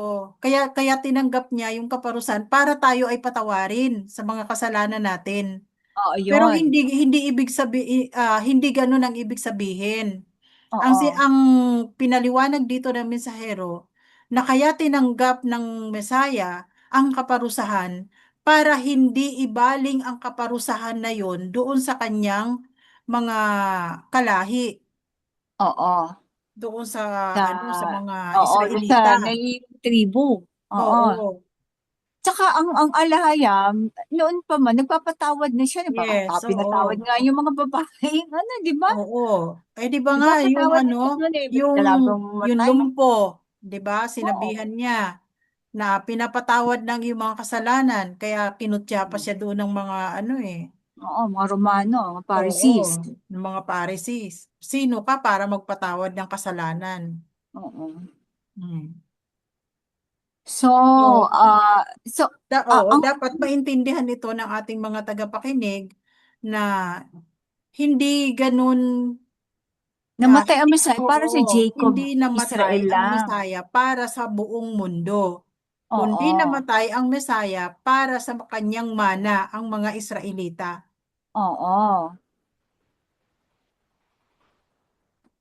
kaya kaya tinanggap niya yung kaparusahan para tayo ay patawarin sa mga kasalanan natin. Oo, Pero yun. hindi ganoon ang ibig sabihin. Oo. Ang pinaliwanag dito ng mensahero na kaya tinanggap ng Mesaya ang kaparusahan para hindi ibaling ang kaparusahan na yon doon sa kanyang mga kalahi, Oo. doon sa Sa, sa mga oo, sa Israelita. nailing tribu. Oo. Oo. Tsaka ang alahayam, noon pa man, nagpapatawad na siya. Yes, Pinatawad oo. nga yung mga babae. Ano, di ba? Oo. Eh di ba nga yung Nagpapatawad na siya noon eh. Ba't yung dalagang yung matay? lumpo, 'di ba? Sinabihan Oo. niya na pinapatawad ng iyong mga kasalanan kaya kinutya pa siya doon ng mga Oo, mga Romano, mga oo, Pharisees. ng mga Pharisees. Sino ka para magpatawad ng kasalanan? Oo. Hmm. So, So, so, oo, ang dapat maintindihan ito ng ating mga tagapakinig na hindi ganun namatay ang hindi Messiah para oo, sa Jacob, hindi namatay Israel ang lang. Mesaya para sa buong mundo, kundi Oo. namatay ang Mesaya para sa kanyang mana, ang mga Israelita. Oo.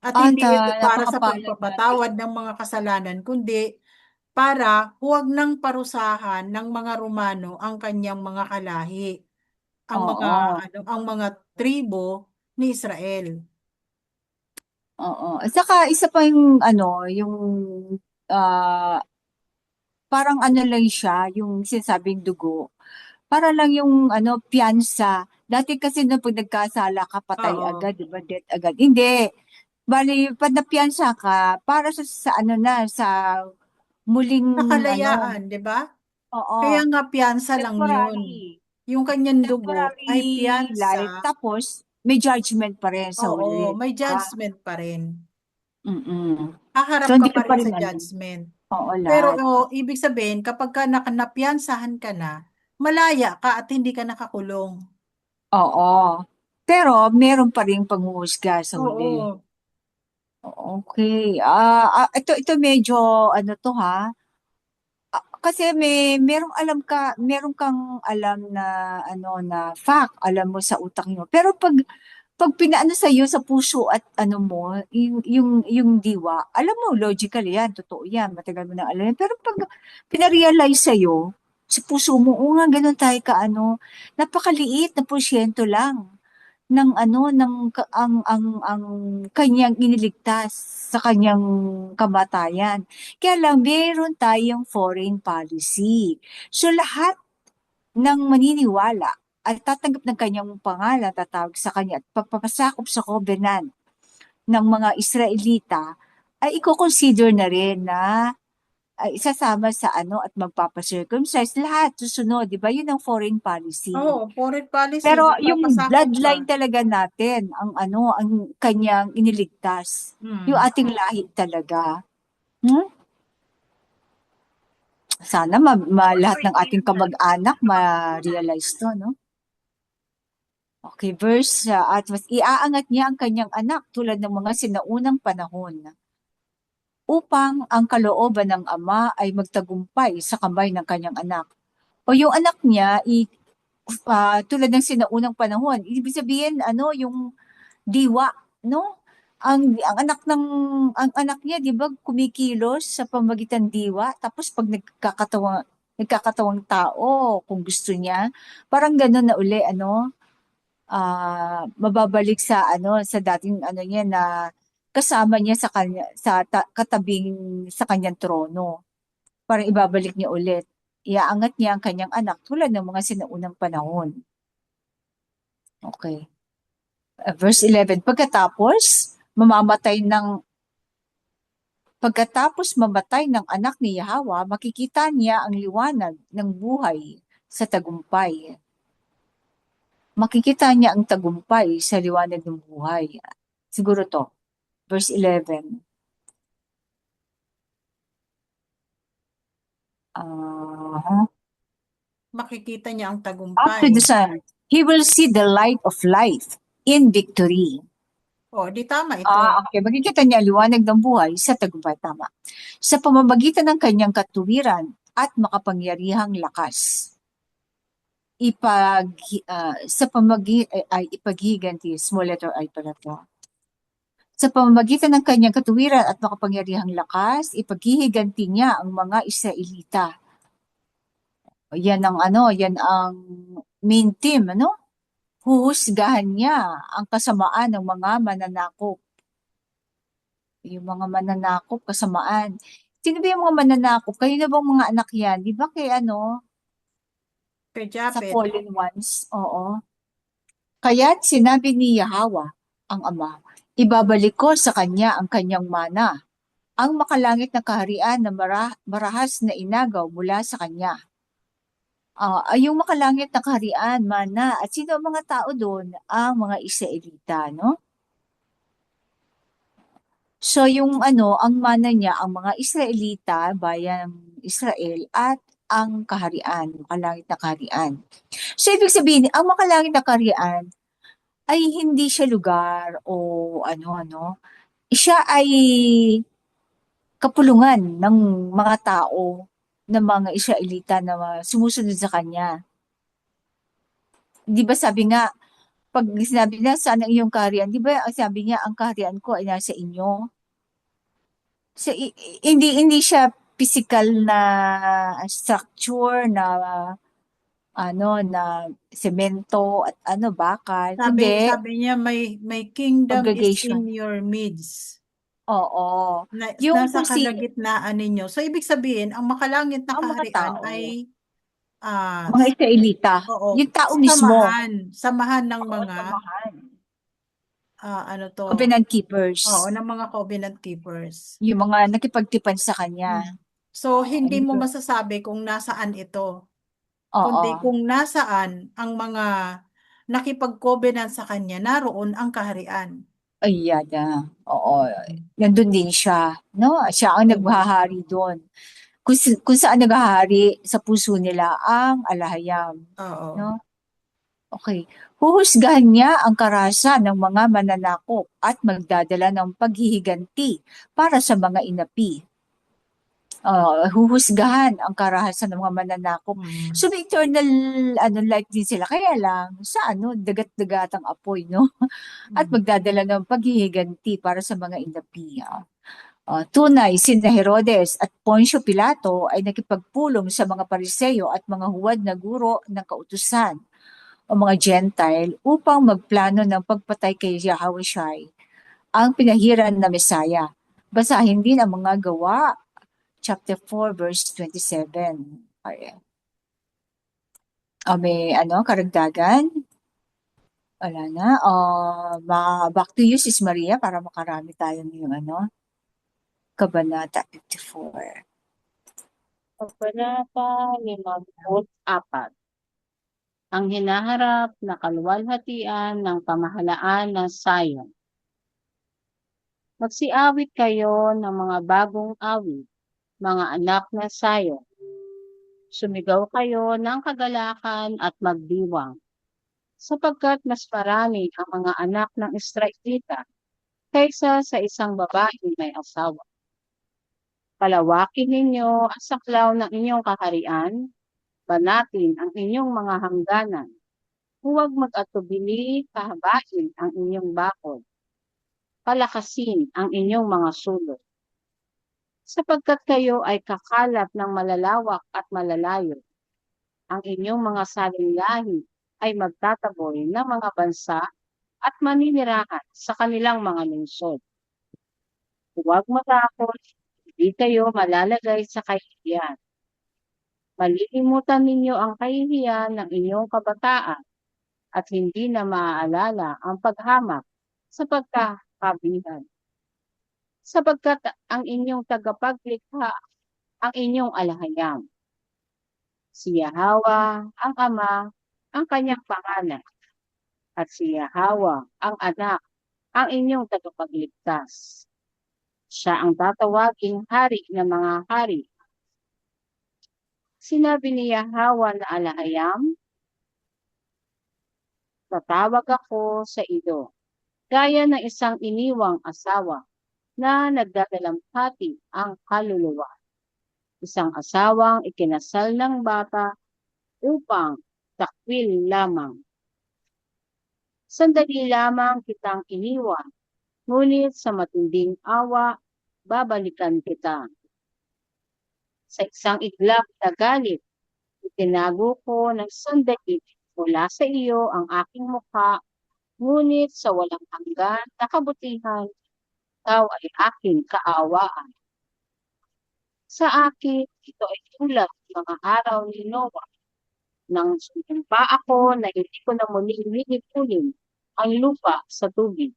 At At hindi ito para sa napakapalad natin. pagpapatawad ng mga kasalanan, kundi para huwag nang parusahan ng mga Romano ang kanyang mga kalahi, Oo. ang mga tribo ni Israel. Oo. At saka isa pa yung yung ah, parang lang siya, yung sinasabing dugo. Para lang yung piyansa. Dati kasi no, pag nagkasala ka, patay Oo. agad, di ba? Death agad. Hindi. Bali, pag napiyansa ka, para sa sa muling Sa ano, kalayaan, 'di ba? Kaya oo, nga piyansa lang yun. temporary. Yung kanyang dugo Temporary ay piyansa, life. Tapos, may judgment pa rin sa oo, huli. may Diba? judgment pa rin. Mm-mm. Haharap So, ka hindi pa ka pa rin sa rin judgment. oo, Pero lahat. ibig sabihin, kapag ka napiyansahan ka na, malaya ka at hindi ka nakakulong. Oo. Pero, meron pa rin panghuhusga sa huli. Oo. Okay. Ito medyo, to ha. Kasi meron kang alam na, na fact, alam mo sa utak mo. Pero pag pinaano sa iyo sa puso at mo, yung diwa, alam mo, logical yan, totoo yan, matagal mo na alam yan. Pero pag pinarealize sa iyo, sa puso mo, o nga, ganun tayo napakaliit na porsyento lang ng ang kanyang iniligtas sa kanyang kamatayan. Kaya lang, meron tayong foreign policy. So, lahat ng maniniwala at tatanggap ng kanyang pangalan, tatawag sa kanya at papapasakop sa covenant ng mga Israelita, ay i-consider na rin na ay isasama sa at magpapacircumcise lahat susunod, di ba? Yun ang foreign policy. Oo, foreign policy, Pero yung magpapasakop ka. bloodline talaga natin, ang kanyang iniligtas. Yung Hmm. ating lahi talaga. Hmm? Sana lahat ng ating kamag-anak ma-realize to, no? Okay, verse, at mas iaangat niya ang kanyang anak tulad ng mga sinaunang panahon upang ang kalooban ng ama ay magtagumpay sa kamay ng kanyang anak. O yung anak niya, tulad ng sinaunang panahon, ibig sabihin, yung diwa, no? Ang anak niya, 'di ba, kumikilos sa pamagitan diwa, tapos pag nagkakatawang tao, kung gusto niya, parang gano'n na uli, mababalik sa sa dating niya na kasama niya sa kanya katabing sa kanyang trono. Parang ibabalik niya ulit. Iaangat niya ang kanyang anak tulad ng mga sinaunang panahon. Okay. Verse 11, pagkatapos mamatay ng anak ni Yahawa, makikita niya ang liwanag ng buhay sa tagumpay. Makikita niya ang tagumpay sa liwanag ng buhay. Siguro to. verse 11. Makikita niya ang Up to tagumpay. the Son, he will see the light of life in victory. O, di tama ito. Okay. Makikita niya ang liwanag ng buhay sa tagumpay. Tama. Sa pamamagitan ng kanyang katuwiran at makapangyarihang lakas. Ipaghiganti, small letter I pala to. Sa pamamagitan ng kanyang katuwiran at makapangyarihang lakas, ipaghihiganti niya ang mga Israelita. Yan ang main theme, Huhusgahan niya ang kasamaan ng mga mananakop. Yung mga mananakop, kasamaan. Sino ba yung mga mananakop? Kayo na bang mga anak yan? Di ba kay Kay sa Japet. fallen ones? Oo. Kaya't sinabi ni Yahweh, ang Ama, ibabalik ko sa kanya ang kanyang mana, ang makalangit na kaharian na marahas na inagaw mula sa kanya. Yung makalangit na kaharian, mana, at sino ang mga tao doon? Ang mga Israelita, no? So yung ang mana niya, ang mga Israelita, bayang Israel, at ang kaharian, makalangit na kaharian. So ibig sabihin, ang makalangit na kaharian ay hindi siya lugar o siya ay kapulungan ng mga tao, ng mga Israelita na sumusunod sa kanya. Di ba sabi nga, pag sinabi na saan ang iyong kaharian, di ba sabi niya, ang kaharian ko ay nasa inyo. So, hindi siya physical na structure na na semento at bakal. Hindi, Sabi niya, may kingdom is congregation. in your midst. Oo. Yung Nasa kung si kalagitnaan ninyo. So, ibig sabihin, ang makalangit na ang mga kaharian tao, ay mga Israelita, oo, yung tao mismo, samahan ng mga samahan, ng covenant keepers, mga covenant keepers. yung mga nakipagtipan sa kanya. So, hindi hindi mo ko- masasabi kung nasaan ito. Oo. Kundi kung nasaan ang mga nakipag-covenant sa kanya, naroon ang kaharian. Ayan na. Oo. Nandun din siya. No? Siya ang naghahari doon. Kung saan naghahari sa puso nila ang alahayam. Oo. No? Okay. Huhusgahan niya ang karahasan ng mga mananakop at magdadala ng paghihiganti para sa mga inapi. Huhusgahan ang karahasan ng mga mananakop. So may eternal life din sila. Kaya lang, sa dagat-dagatang apoy, no? At magdadala ng paghihiganti para sa mga inapi. Tunay, sina Herodes at Poncio Pilato ay nakipagpulong sa mga Pariseo at mga huwad na guro ng kautusan o mga Gentile upang magplano ng pagpatay kay Yahushua, ang pinahiran na Mesaya. Basahin din ang mga gawa, chapter 4, verse 27. Ayan. May karagdagan? Wala na. Back to you, Sis Maria, para makarami tayo ng Kabanata 54. Kabanata 54. Ang hinaharap na kaluwalhatian ng pamahalaan ng Zion. Magsiawit kayo ng mga bagong awit, mga anak ng Zion. Sumigaw kayo ng kagalakan at magdiwang, sapagkat mas marami ang mga anak ng Israelita kaysa sa isang babaeng may asawa. Palawakin ninyo ang saklaw ng inyong kaharian, banatin ang inyong mga hangganan, huwag mag-atubili, kahabain ang inyong bakod, palakasin ang inyong mga sulok. Sapagkat kayo ay kakalap ng malalawak at malalayo, ang inyong mga saling-lahi ay magtataboy ng mga bansa at maninirahan sa kanilang mga lungsod. Huwag matakot, hindi kayo malalagay sa kahihiyan. Malilimutan ninyo ang kahihiyan ng inyong kabataan at hindi na maaalala ang paghamak sa pagkakabihan. Sapagkat ang inyong tagapaglikha ang inyong alahayam. Si Yahweh ang Ama, ang kanyang pangalan, at si Yahweh ang Anak, ang inyong tagapagligtas. Siya ang tatawaging hari ng mga hari. Sinabi ni Yahweh na Alahayam, tatawag ako sa iyo, gaya ng isang iniwang asawa na nagdadalamhati ang kaluluwa. Isang asawang ikinasal ng bata upang takwil lamang. Sandali lamang kitang iniwan, ngunit sa matinding awa, babalikan kita. Sa isang iglap na galit, itinago ko ng sandali mula sa iyo ang aking mukha, ngunit sa walang hanggan na kabutihan, ikaw ay aking kaawaan. Sa akin, ito ay tulad ng mga araw ni Noah, nang sumimpa ako na hindi ko na muling lilipulin ang lupa sa tubig.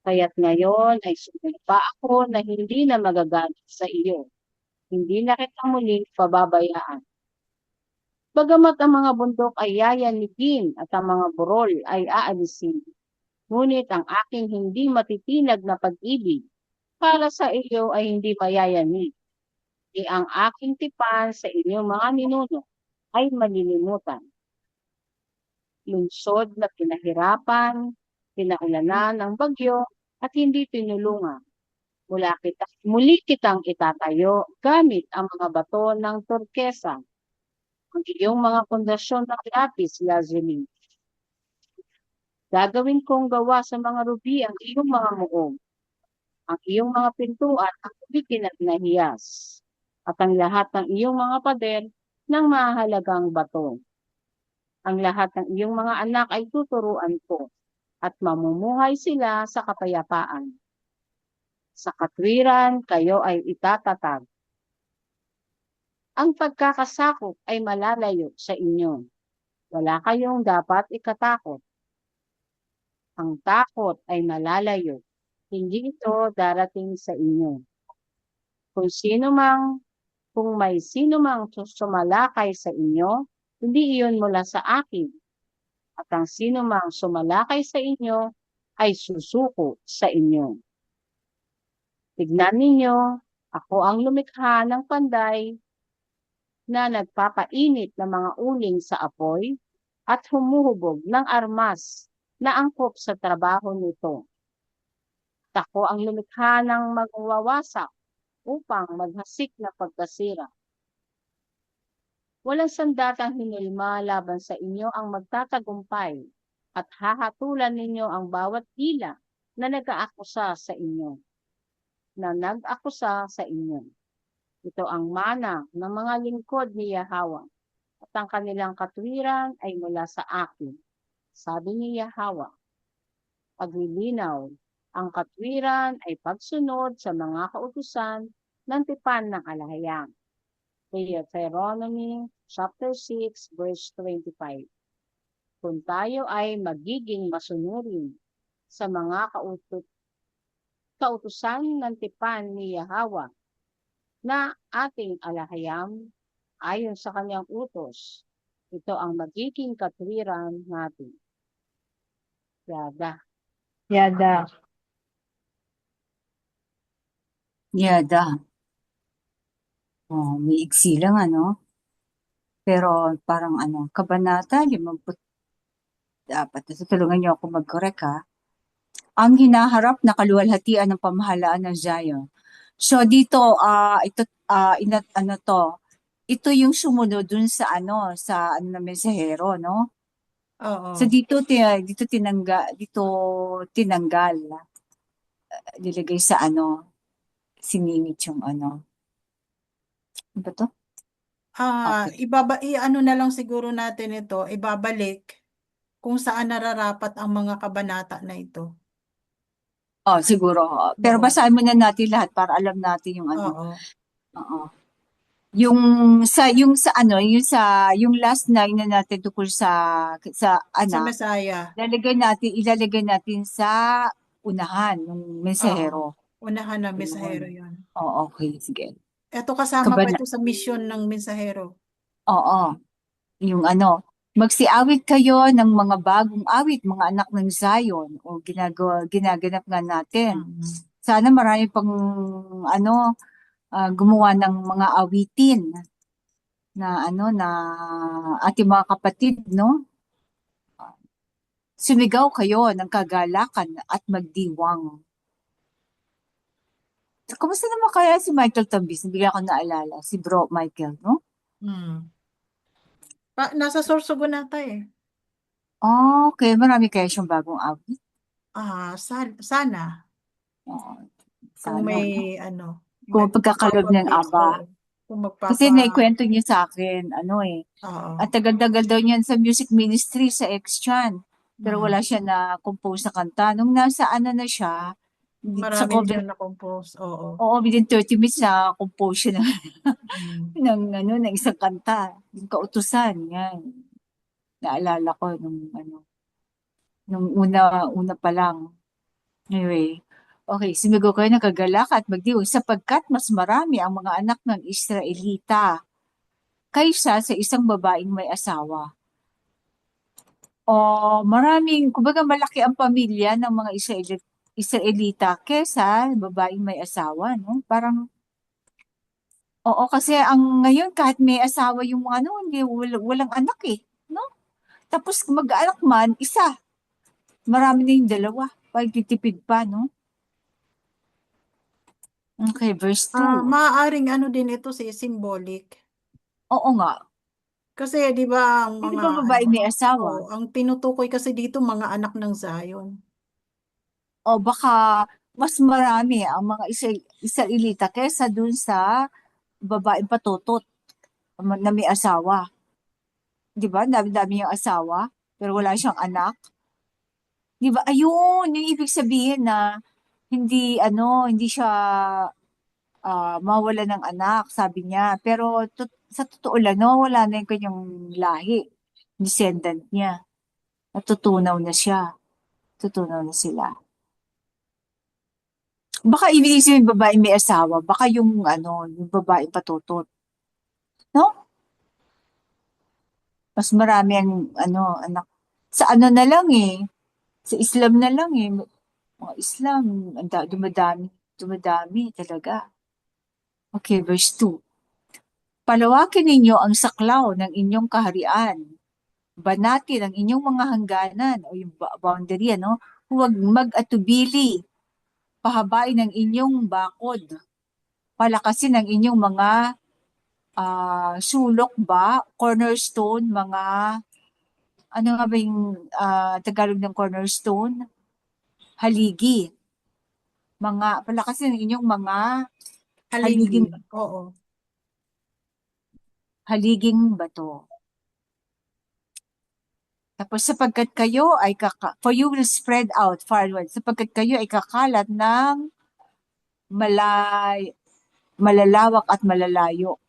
Kaya't ngayon ay sumimpa ako na hindi na magagalit sa iyo. Hindi na kita muling pababayaan. Bagamat ang mga bundok ay yayanigin at ang mga burol ay aalisin, ngunit ang aking hindi matitinag na pag-ibig para sa iyo ay hindi mayayanig. Ang aking tipan sa inyong mga ninuno ay malilimutan. Lungsod na pinahirapan, pinaulanan ng bagyo at hindi tinulungan. Muli kitang itatayo gamit ang mga bato ng turkesa, ang iyong mga pundasyon ng lapis lazuli. Gagawin kong gawa sa mga rubi ang iyong mga muog, ang iyong mga pintuan ang bitin at nahiyas, at ang lahat ng iyong mga pader ng mahalagang bato. Ang lahat ng iyong mga anak ay tuturuan ko, at mamumuhay sila sa kapayapaan. Sa katwiran, kayo ay itatatag. Ang pagkakasakop ay malalayo sa inyo. Wala kayong dapat ikatakot. Ang takot ay malalayo. Hindi ito darating sa inyo. Kung may sino mang sumalakay sa inyo, hindi iyon mula sa akin. At ang sino mang sumalakay sa inyo ay susuko sa inyo. Tignan ninyo, ako ang lumikha ng panday na nagpapainit ng mga uling sa apoy at humuhubog ng armas na angkop sa trabaho nito. At ako ang lumikha ng magwawasak upang maghasik na pagkasira. Walang sandatang hinilma laban sa inyo ang magtatagumpay at hahatulan ninyo ang bawat dila na nag-aakusa sa inyo. Ito ang mana ng mga lingkod ni Yahweh, at ang kanilang katwiran ay mula sa akin. Sabi ni Yahweh, paglilinaw, ang katwiran ay pagsunod sa mga kautusan ng tipan ng Alahayam. Deuteronomy chapter 6 verse 25. Kung tayo ay magiging masunurin sa mga kautusan ng tipan ni Yahweh na ating Alahayam ayon sa kanyang utos, ito ang magiging katwiran natin. Yada. Yada. Yada. Oh, may iksi lang Pero parang kabanata 50. Dapat tutulungan niyo ako mag-correct ha. Ang hinaharap na kaluwalhatian ng pamahalaan ng Zion. So dito ito yung sumunod dun sa na mensahero, no? Oo. So dito tinanggal. Nilagay sa siningit yung Ano ba to? Okay. Iano na lang siguro natin ito, ibabalik kung saan nararapat ang mga kabanata na ito. Oh, siguro. Pero Oo. basahin muna natin lahat para alam natin yung Oo. Oo. Yung last line na natin tungkol sa Sa anak, Messiah. ilalagay natin sa unahan ng mensahero. Unahan ng mensahero yun. Oh, okay, sige. Ito kasama pa ito sa misyon ng mensahero. Oo. Yung Magsiawit kayo ng mga bagong awit, mga anak ng Zion, o ginaganap nga natin. Mm. Sana marami pang gumawa ng mga awitin na na ating mga kapatid, no? Sumigaw kayo ng kagalakan at magdiwang. Kumusta naman kaya si Michael Tambis? Bigla ko naalala, si Bro Michael, no? Mm. Nasa Sorsogon nata eh. Okay, marami kaya siyang bagong awit. Sana. Oo, Kung sana, no? may Kung pagkakalob ng Aba. oo. Kung Kasi naikwento niya sa akin, oo. ang tagal-tagal daw niyan sa music ministry sa X-Chan. Pero Mm. wala siya na compose na kanta. Nung nasa na siya, sa Marami cover, din na-compose, oo. oo, within 30 minutes na compose siya Mm. ng isang kanta. Yung kautusan, yan. Naalala ko nung una pa lang. Anyway, okay, sumigaw kayo ng kagalak at magdiwang sapagkat mas marami ang mga anak ng Israelita kaysa sa isang babaeng may asawa. O maraming, kumbaga malaki ang pamilya ng mga Israelita kaysa babaeng may asawa, no? Parang, oo, kasi ang ngayon kahit may asawa yung mga hindi, walang anak eh, no? Tapos mag-anak man, isa. Marami na yung dalawa. Pagtitipid pa, no? Okay, verse 2. Maaaring din ito symbolic. Oo nga. Kasi 'di ba ang Hindi mga ba babae may asawa? ang tinutukoy kasi dito mga anak ng Zion. O baka mas marami ang mga Israelita kaysa dun sa babaeng patutot na may asawa. Di ba? Dami-dami yung asawa, pero wala siyang anak. Di ba? Ayun, yung ibig sabihin na hindi siya mawala ng anak, sabi niya. Pero sa totoo lang, nawawala na yung kanyang lahi, descendant niya. Natutunaw na siya. Tutunaw na sila. Baka ibig sabihin yung babae may asawa, baka yung babae patutot. No? Mas marami ang anak. Sa na lang eh. Sa Islam na lang eh. Mga Islam, dumadami talaga. Okay, verse 2. Palawakin ninyo ang saklaw ng inyong kaharian. Banatin ang inyong mga hangganan o yung boundary, Huwag mag-atubili. Pahabain ang inyong bakod. Palakasin ang inyong mga sulok ba, cornerstone, mga ano nga ba yung Tagalog ng cornerstone? Haligi. Palakasin ang inyong mga Haligi. Oo. haliging bato. Tapos sapagkat kayo ay for you will spread out farward, sapagkat kayo ay kakalat ng malalawak at malalayo.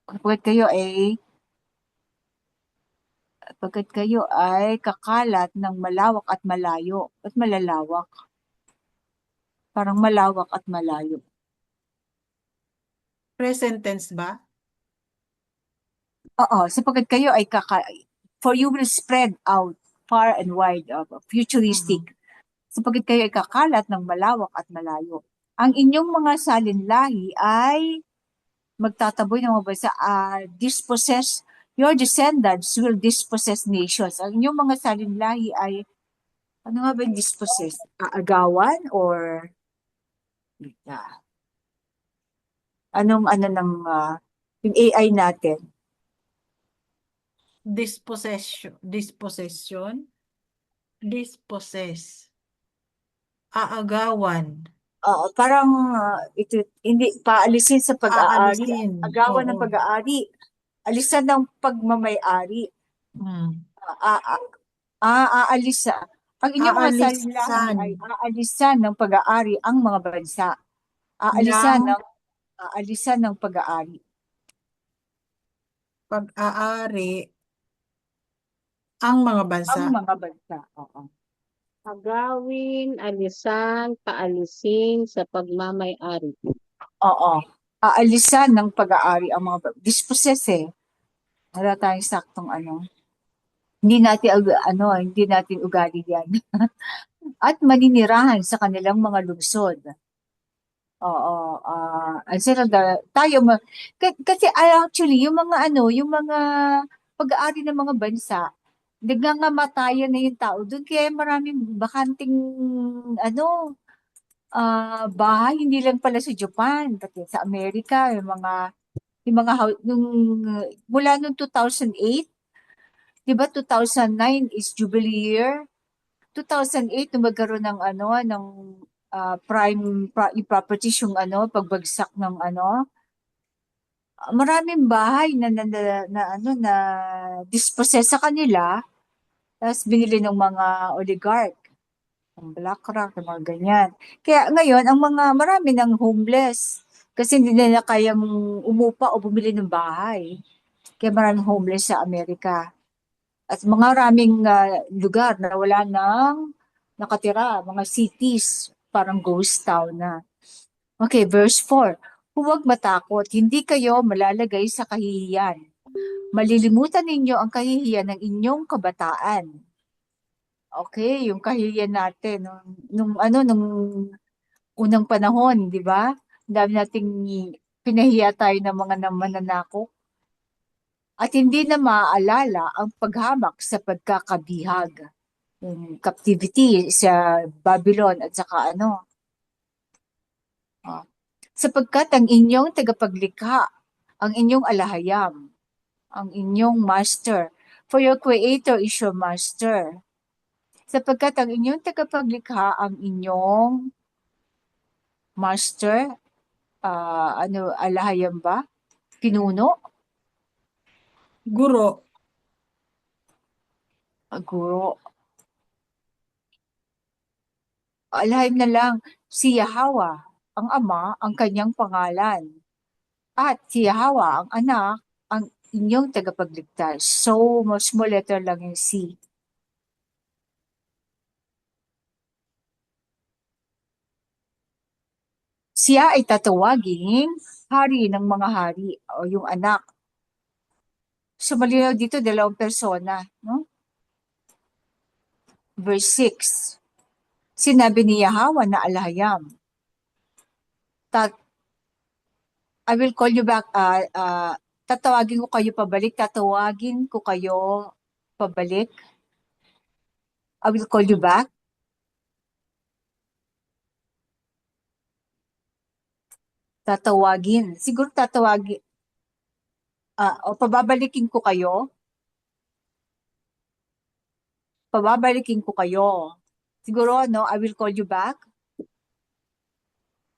Sapagkat kayo ay kakalat ng malawak at malayo at malalawak. Parang malawak at malayo. Present tense ba? Oo, sapagkat kayo ay for you will spread out far and wide, futuristic. Sapagkat kayo ay kakalat ng malawak at malayo. Ang inyong mga salinlahi ay magtataboy ng mga bansa, your descendants will dispossess nations. Ang inyong mga salinlahi ay, ano nga ba yung dispossess? Aagawan or yung AI natin? Dispossess. Aagawan. Parang hindi paalisin sa pag-aari. Aalisin. Agawan ng Oo. pag-aari. Alisan ng pagmamay-ari. Aalisa. Ang inyong mga salinlahi ay aalisan ng pag-aari ang mga bansa. Aalisan ng pag-aari. Pag-aari ang mga bansa. Ang mga bansa. Oo. Agawin, alisan, paalisin sa pagmamay-ari. Oo. Aalisan ng pag-aari ang mga dispossess eh. Wala tayong saktong ano. Hindi natin ugali yan. At maninirahan sa kanilang mga lungsod. Oo, ang kasi actually, yung mga pag-aari ng mga bansa, nagngangamatayan na yung tao doon, kaya maraming bakanting, bahay, hindi lang pala sa Japan, pati sa Amerika, mula nung 2008, di ba 2009 is Jubilee year, 2008 nung magkaroon ng yung properties, yung pagbagsak ng maraming bahay na dispossess sa kanila, tapos binili ng mga oligarch, ng BlackRock, ng mga ganyan. Kaya ngayon, marami ng homeless kasi hindi nila kayang umupa o bumili ng bahay. Kaya maraming homeless sa Amerika. At mga raming lugar na wala nang nakatira, mga cities, parang ghost town na. Okay, verse 4. Huwag matakot, hindi kayo malalagay sa kahihiyan. Malilimutan ninyo ang kahihiyan ng inyong kabataan. Okay, yung kahihiyan natin nung unang panahon, di ba? Ang dami nating pinahiya tayo ng mga mananakop at hindi na maaalala ang paghamak sa pagkakabihag, yung captivity sa Babylon at saka sapagkat ang inyong tagapaglikha, ang inyong alahayam, ang inyong master, for your creator is your master. Sapagkat ang inyong tagapaglikha, ang inyong master, alahayam ba? Pinuno? Guro. Guro. Alahayam na lang, si Yahweh, ang ama, ang kanyang pangalan. At si Yahweh, ang anak, ang inyong tagapagligtas. So, small letter lang yung C. Siya ay tatawaging hari ng mga hari o yung anak. So, malinaw dito, dalawang persona. No? Verse 6. Sinabi ni Yahweh na alahayam, I will call you back, tatawagin ko kayo pabalik, tatawagin ko kayo pabalik. I will call you back. Tatawagin. Siguro tatawagin. O pababalikin ko kayo. Pababalikin ko kayo. Siguro, I will call you back.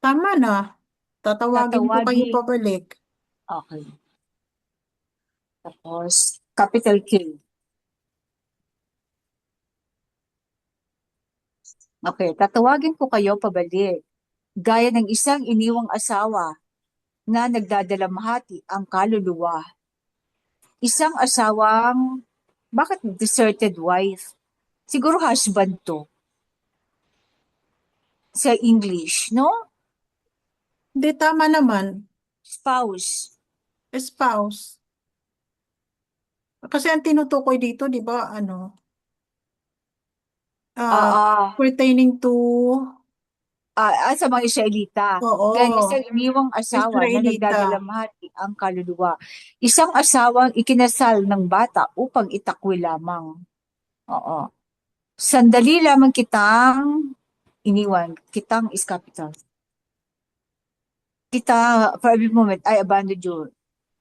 Tama na. Tatawagin ko kayo Tatawagin. pabalik. Okay. Tapos, capital K. Okay, tatawagin ko kayo pabalik. Gaya ng isang iniwang asawa na nagdadalamhati ang kaluluwa. Isang asawang, bakit deserted wife? Siguro husband to. Sa English, no? Hindi, tama naman. Spouse. Spouse. Kasi ang tinutukoy dito, di ba, pertaining to, Sa mga Israelita. oo, Kaya isang iniwang asawa na Israelita. nagdadalamhati ang kaluluwa. Isang asawang ikinasal ng bata upang itakwil lamang. Oo. Sandali lamang kitang iniwan. Kitang is capital. Kita, for every moment, I abandoned you.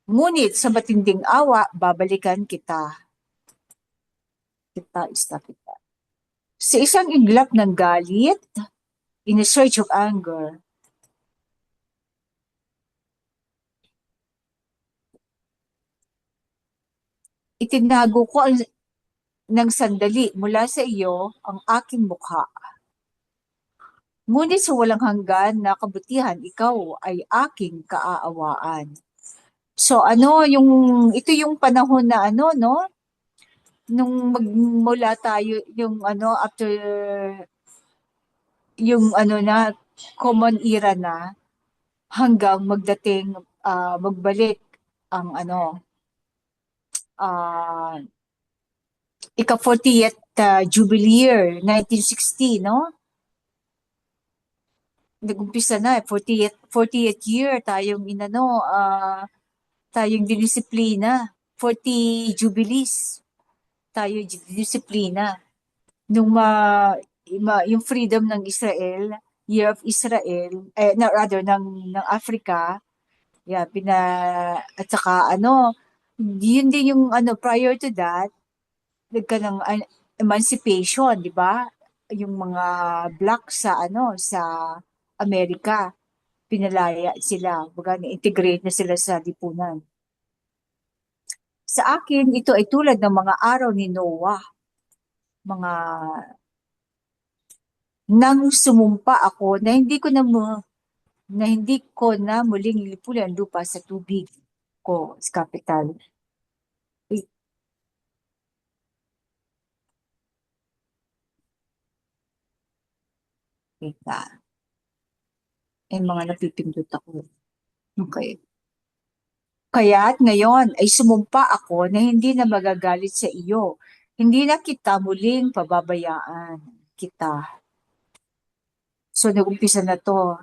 Ngunit sa matinding awa, babalikan kita. Kita is capital. Sa isang iglap ng galit, in a surge of anger, itinago ko ng sandali mula sa iyo ang aking mukha. Ngunit sa walang hanggan na kabutihan, ikaw ay aking kaaawaan. So ito yung panahon na no? Nung magmula tayo, after yung na, common era na, hanggang magbalik ang ah, ika-40th Jubilee year, 1960, no? Nag-umpisa na, 40th year, tayong dinisiplina. 40 Jubilees, tayo disiplina. Yung freedom ng Israel, Year of Israel, rather, ng Africa, yeah, at saka, yun din yung, prior to that, nagka ng emancipation, di ba? Yung mga black sa Amerika, pinalaya sila, baga na-integrate na sila sa lipunan. Sa akin, ito ay tulad ng mga araw ni Noah, mga nang sumumpa ako na hindi ko na muling lilipunan ang lupa sa tubig ko sa kapital. Teka. Mga napipindot ako. Okay. Kaya't ngayon ay sumumpa ako na hindi na magagalit sa iyo. Hindi na kita muling pababayaan kita. So, nag-umpisa na to.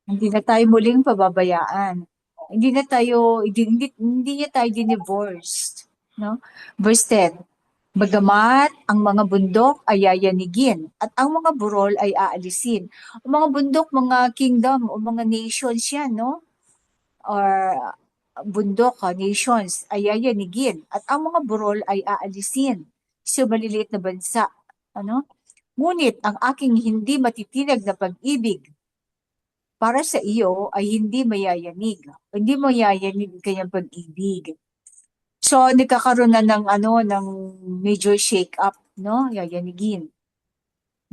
Hindi na tayo muling pababayaan. Hindi niya tayo dinevorced. No? Verse 10. Bagamat ang mga bundok ay yayanigin at ang mga burol ay aalisin. Ang mga bundok, mga kingdom o mga nations yan, no? Or bundok, nations ay yayanigin at ang mga burol ay aalisin. So, maliliit na bansa. Ngunit ang aking hindi matitinag na pag-ibig para sa iyo ay hindi mayayanig. Hindi mayayanig kanyang pag-ibig. So, nagkakaroon na ng major shake-up, no? Yayanigin.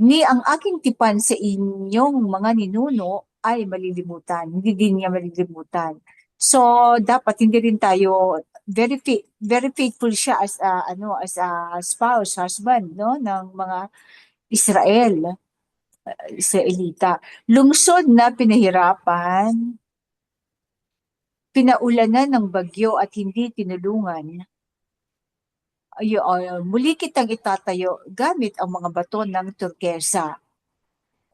Ni ang aking tipan sa inyong mga ninuno ay malilimutan. Hindi din niya malilimutan. So, dapat hindi rin tayo very faithful siya as a spouse, husband, no? Ng mga Israelita. Lungsod na pinahirapan, pinaulanan ng bagyo at hindi tinulungan, muli kitang itatayo gamit ang mga bato ng turkesa.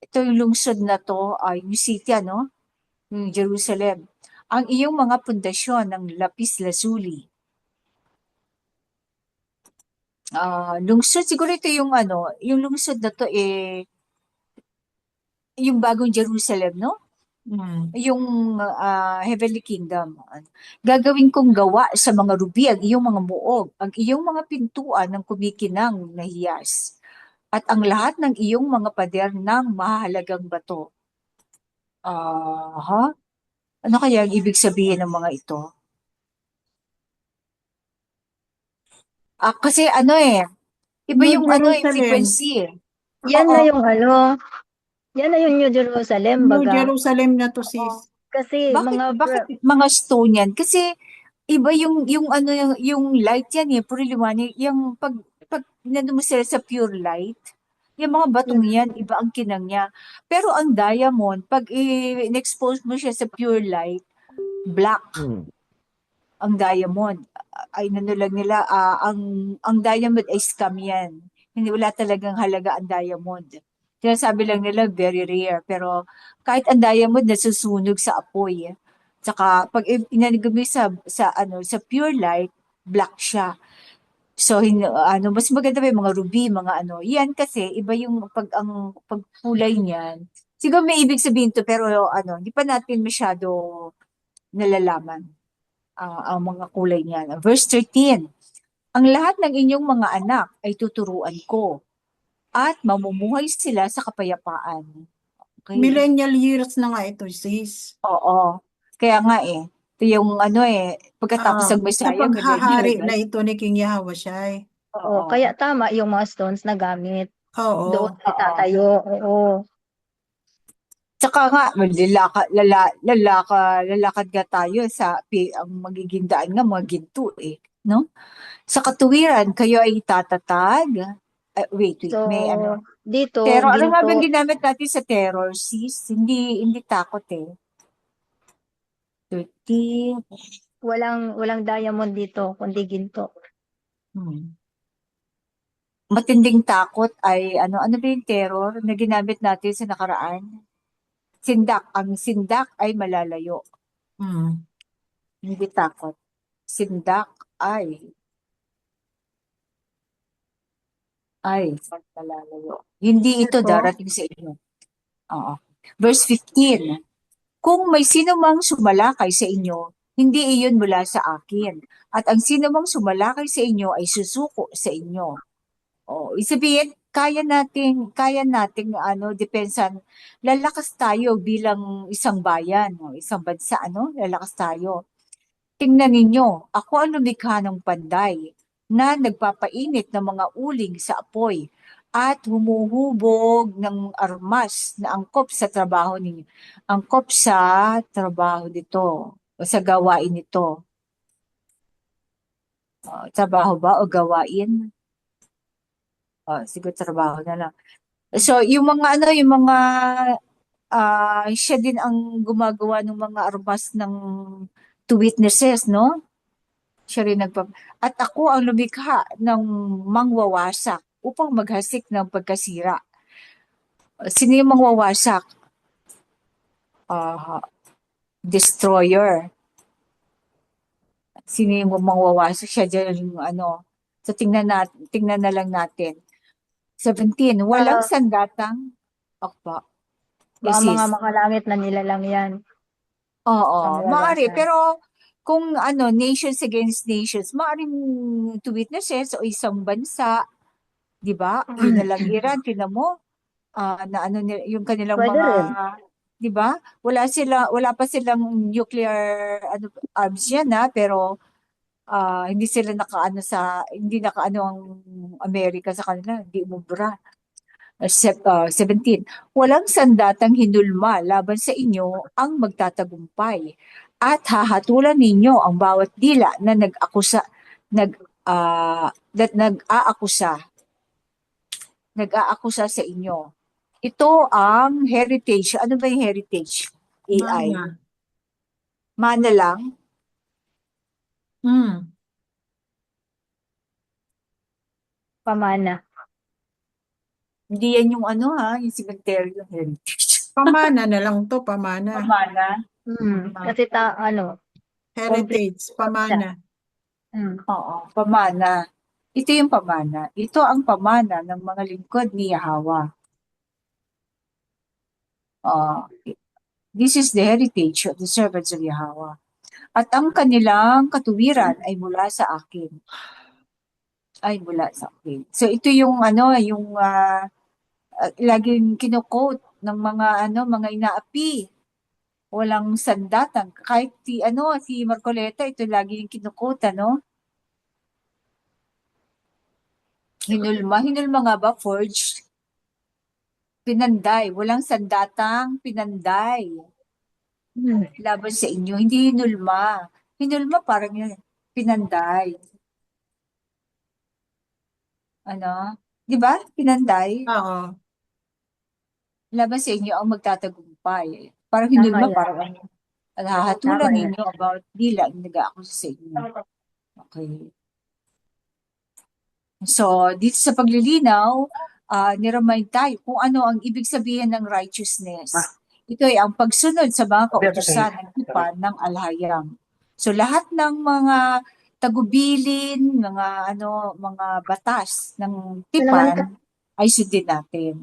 Ito yung lungsod na to, yung city, yung Jerusalem. Ang iyong mga pundasyon ng lapis lazuli. Lungsod, siguro ito yung yung lungsod na to yung bagong Jerusalem, no? Yung Heavenly Kingdom. Gagawin kong gawa sa mga rubi ang iyong mga muog, ang iyong mga pintuan ng kumikinang na hiyas, at ang lahat ng iyong mga pader ng mahalagang bato. Ano kaya ang ibig sabihin ng mga ito? Kasi iba New yung Jerusalem. frequency eh. Yan Oo. na yung yan na yung New Jerusalem, New baga. Jerusalem na to, sis. Kasi Bakit mga stone yan? Kasi iba yung light yan eh, puro liwanag. Yung pag nandun mo sila sa pure light, yung mga batong yan, iba ang kinang niya. Pero ang diamond, pag in-expose mo siya sa pure light, black ang diamond. Ay nanulag nila, ang diamond ay scam yan. Hindi, wala talagang halaga ang diamond. Sinasabi lang nila very rare, pero kahit ang diamond nasusunog sa apoy. Tsaka pag inanigami sa pure light, black siya. So mas maganda pa yung mga ruby, mga yan kasi iba yung pagkulay niyan. Siguro may ibig sabihin to, pero hindi pa natin masyado nalalaman ang mga kulay niyan. Verse 13. Ang lahat ng inyong mga anak ay tuturuan ko at mamumuhay sila sa kapayapaan. Okay. Millennial years na nga ito, sis. Oo. Kaya nga ito yung pagkatapos ng Sa Messiah, paghahari millennial, na ito ni King Yahushai. Oo, kaya tama yung mga stones na gamit. Oo. Doon itatayo. Oo. Tsaka nga, lalakad nga tayo ang magiging daan nga, mga ginto no? Sa katuwiran, kayo ay itatatag. Wait, So, may dito, Terror, ano nga ba ginto, ginamit natin sa terror, sis? Hindi takot 30. walang diamond dito, kundi ginto. Hmm. Matinding takot ay ano ba yung terror na ginamit natin sa nakaraan? Sindak. Ang sindak ay malalayo. Hmm. Hindi takot. Sindak ay malalayo. Hindi ito Ito, darating sa inyo. Oo. Verse 15. Kung may sino mang sumalakay sa inyo, hindi iyon mula sa akin. At ang sino mang sumalakay sa inyo ay susuko sa inyo. O, isabihin, kaya nating depensan. Lalakas tayo bilang isang bayan, o isang bansa, lalakas tayo. Tingnan ninyo, ako ang lumikha ng panday na nagpapainit ng mga uling sa apoy at humuhubog ng armas na angkop sa trabaho ninyo. Angkop sa trabaho nito o sa gawain nito. Trabaho ba o gawain? Siguro trabaho na lang. So, yung mga siya din ang gumagawa ng mga armas ng two witnesses, no? Siya rin At ako ang lumikha ng mangwawasak upang maghasik ng pagkasira. Sino yung mangwawasak? Ah, destroyer. Sino yung mangwawasak? Siya dyan yung So, tingnan na lang natin. 17. Walang ah, sandatang. Akpa. baka mga Isis. makalangit na nilalang yan, Oo, maaari. pangwawasan. Pero kung nations against nations, maaaring two witnesses o isang bansa, di ba? Yun na lang Iran, tinan mo, na yung kanilang Pwede mga, rin. di ba? Wala pa silang nuclear arms yan pero hindi nakaano ang Amerika sa kanila, hindi umubra. 17. Walang sandatang hinulma laban sa inyo ang magtatagumpay at hahatulan ninyo ang bawat dila na nag nag-aakusa nag-aakusa sa inyo. Ito ang heritage. Ano ba yung heritage? AI. Mana. Mana lang. Hmm. Pamana. Hindi yan yung yung cemetery yung heritage. Pamana na lang to, pamana. Mana. Kasi complete Heritage, siya. pamana. Oo, pamana. Ito yung pamana. Ito ang pamana ng mga lingkod ni Yahweh. This is the heritage of the servants of Yahweh. At ang kanilang katuwiran ay mula sa akin. So ito yung yung laging kino-quote ng mga inaapi. Walang sandatang. Kahit si Marcoleta, ito lagi yung kino-quote, Hinulma nga ba? Forged? Pinanday. Walang sandatang pinanday. Laban sa inyo. Hindi hinulma. Hinulma parang yun. Pinanday. Di ba? Pinanday. Oo. Laban sa inyo ang magtatagumpay. Parang Tama hinulma, yan. parang hahatulan Tama yan. ninyo about dila nag-aakusa sa inyo. Okay. So, dito sa paglilinaw, niremind tayo kung ano ang ibig sabihin ng righteousness. Ito ay ang pagsunod sa mga kautusan ng tipan ng alhayam. So, lahat ng mga tagubilin, mga batas ng tipan ay sundin natin.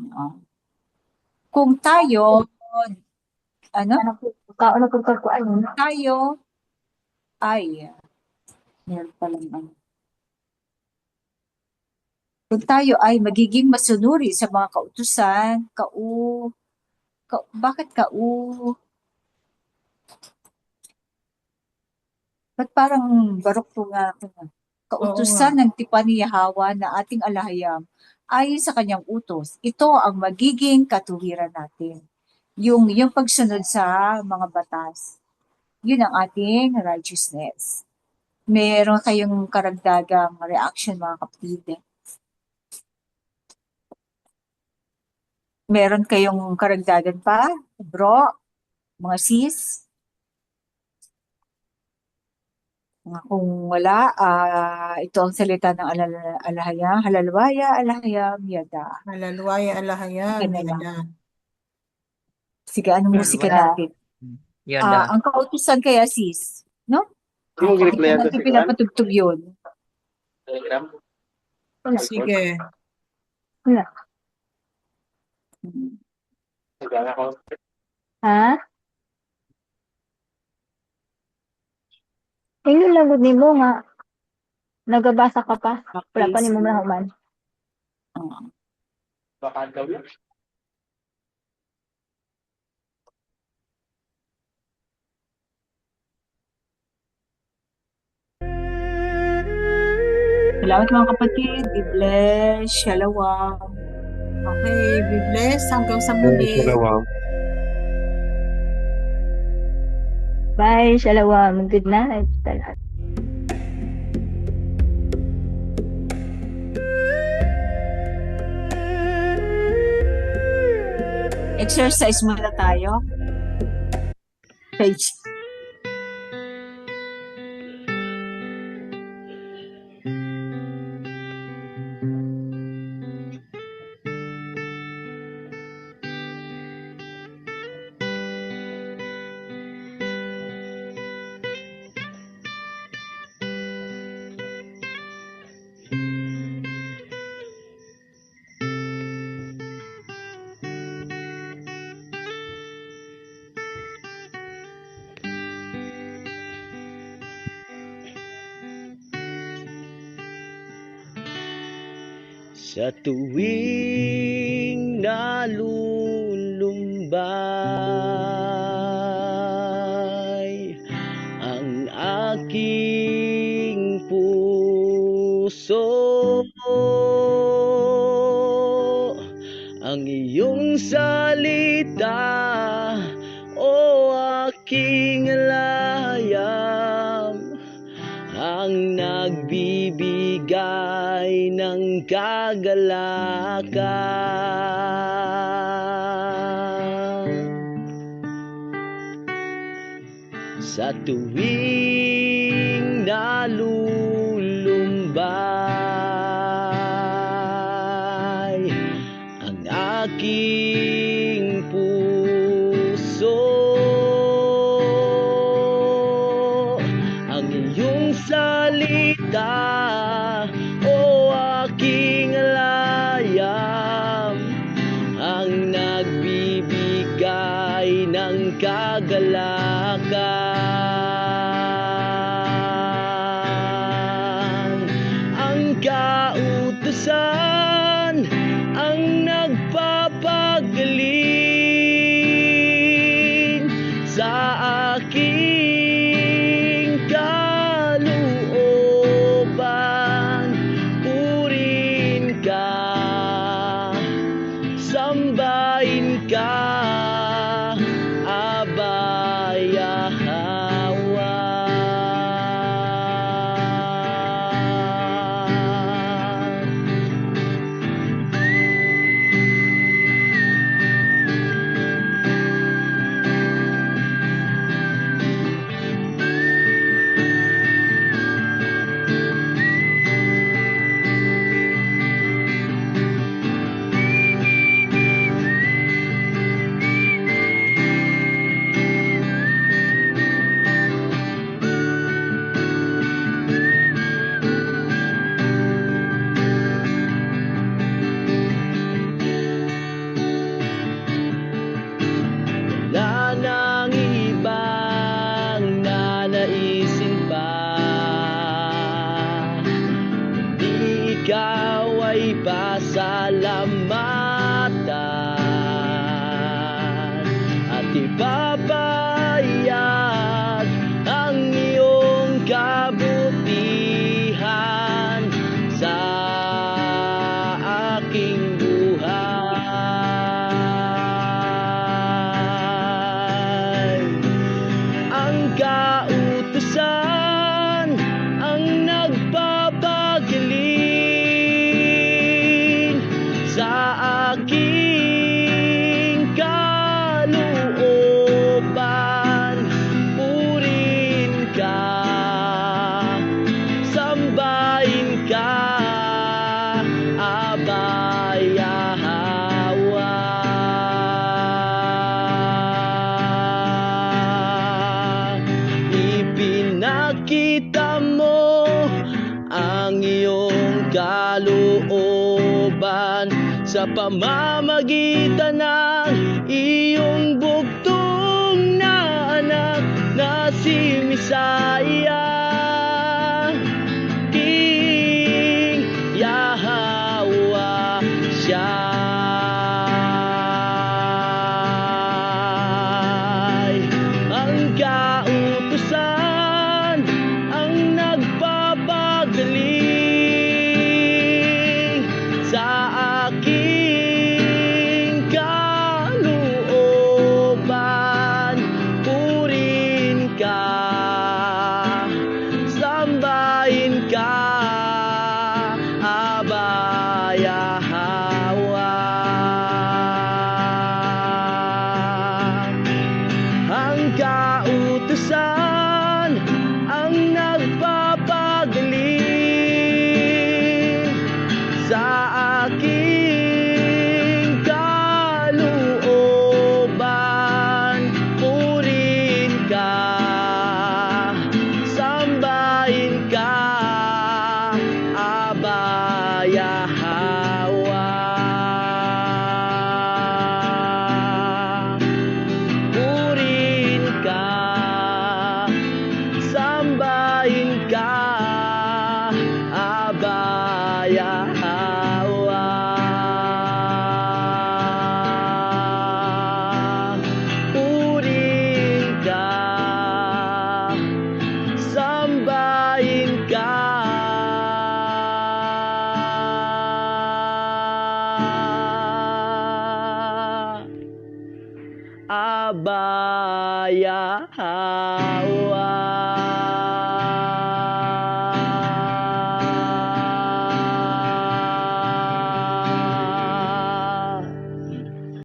Kung tayo, tayo ay, meron palang kung tayo ay magiging masunuri sa mga kautusan, bakit ba't parang barok po nga ako na? Oo nga. Kautusan ng tipan ni Yahweh na ating alahayam ayon sa kanyang utos. Ito ang magiging katuwiran natin. Yung pagsunod sa mga batas. Yun ang ating righteousness. Meron kayong karagdagang reaction mga kapatid? Meron kayong karagdagan pa? Bro? Mga sis? Kung wala, ito ang salita ng alahayam, halalwaya, alahayam, yada. Halalwaya alahayam, Yan na lang. yada. Sige, anong musika Wala. natin? Yada. Ang kautusan kaya, sis? No? Hindi mo Bakit ginreplyan natin sa pinapatugtog yun? Telegram? Sige. Ha? Yung lagod ni mo nga. Nagabasa ka pa. Wala pa ni mo mahuman. Baka daw yun. Salamat mga kapatid. Be blessed. Shalom. Okay, be blessed. Hanggang sa muli. Bye, shalom. Good night. Talaga. Exercise muna tayo. Page. Sa tuwing nalulumbay ang aking puso, ang iyong salita, o aking layam, ang nagbibigay ng kagalakan. Sa tuwing nalulumbay ang aking puso, ang iyong salita, o aking layam, ang nagbibigay ng kagalakan. Ang kautusan ang nagpapagaling sa aking kalooban. Purihin ka, sambahin ka, Abba Yahweh. Wala nang ibang nanaisin pa, kundi ikaw ay pasalamatan at ipapahayag ang iyong kabutihan sa aking buhay. Ang kautusan ang nagpapagaling sa kalooban sa pamamagitan ng iyong bugtong na anak na si Misaya, King Yahweh siya. Ang kautusan ang nagpapagaling sa aking kalooban. Purin ka, sambahin ka, Aba Yahweh. Ang kautusan ang nagpapagaling sa aking kalooban. Purin ka, sambahin ka, Aba Yahweh. Purin ka, sambahin ka, Aba Yahweh. Purin ka, sambahin ka, Aba Yahweh.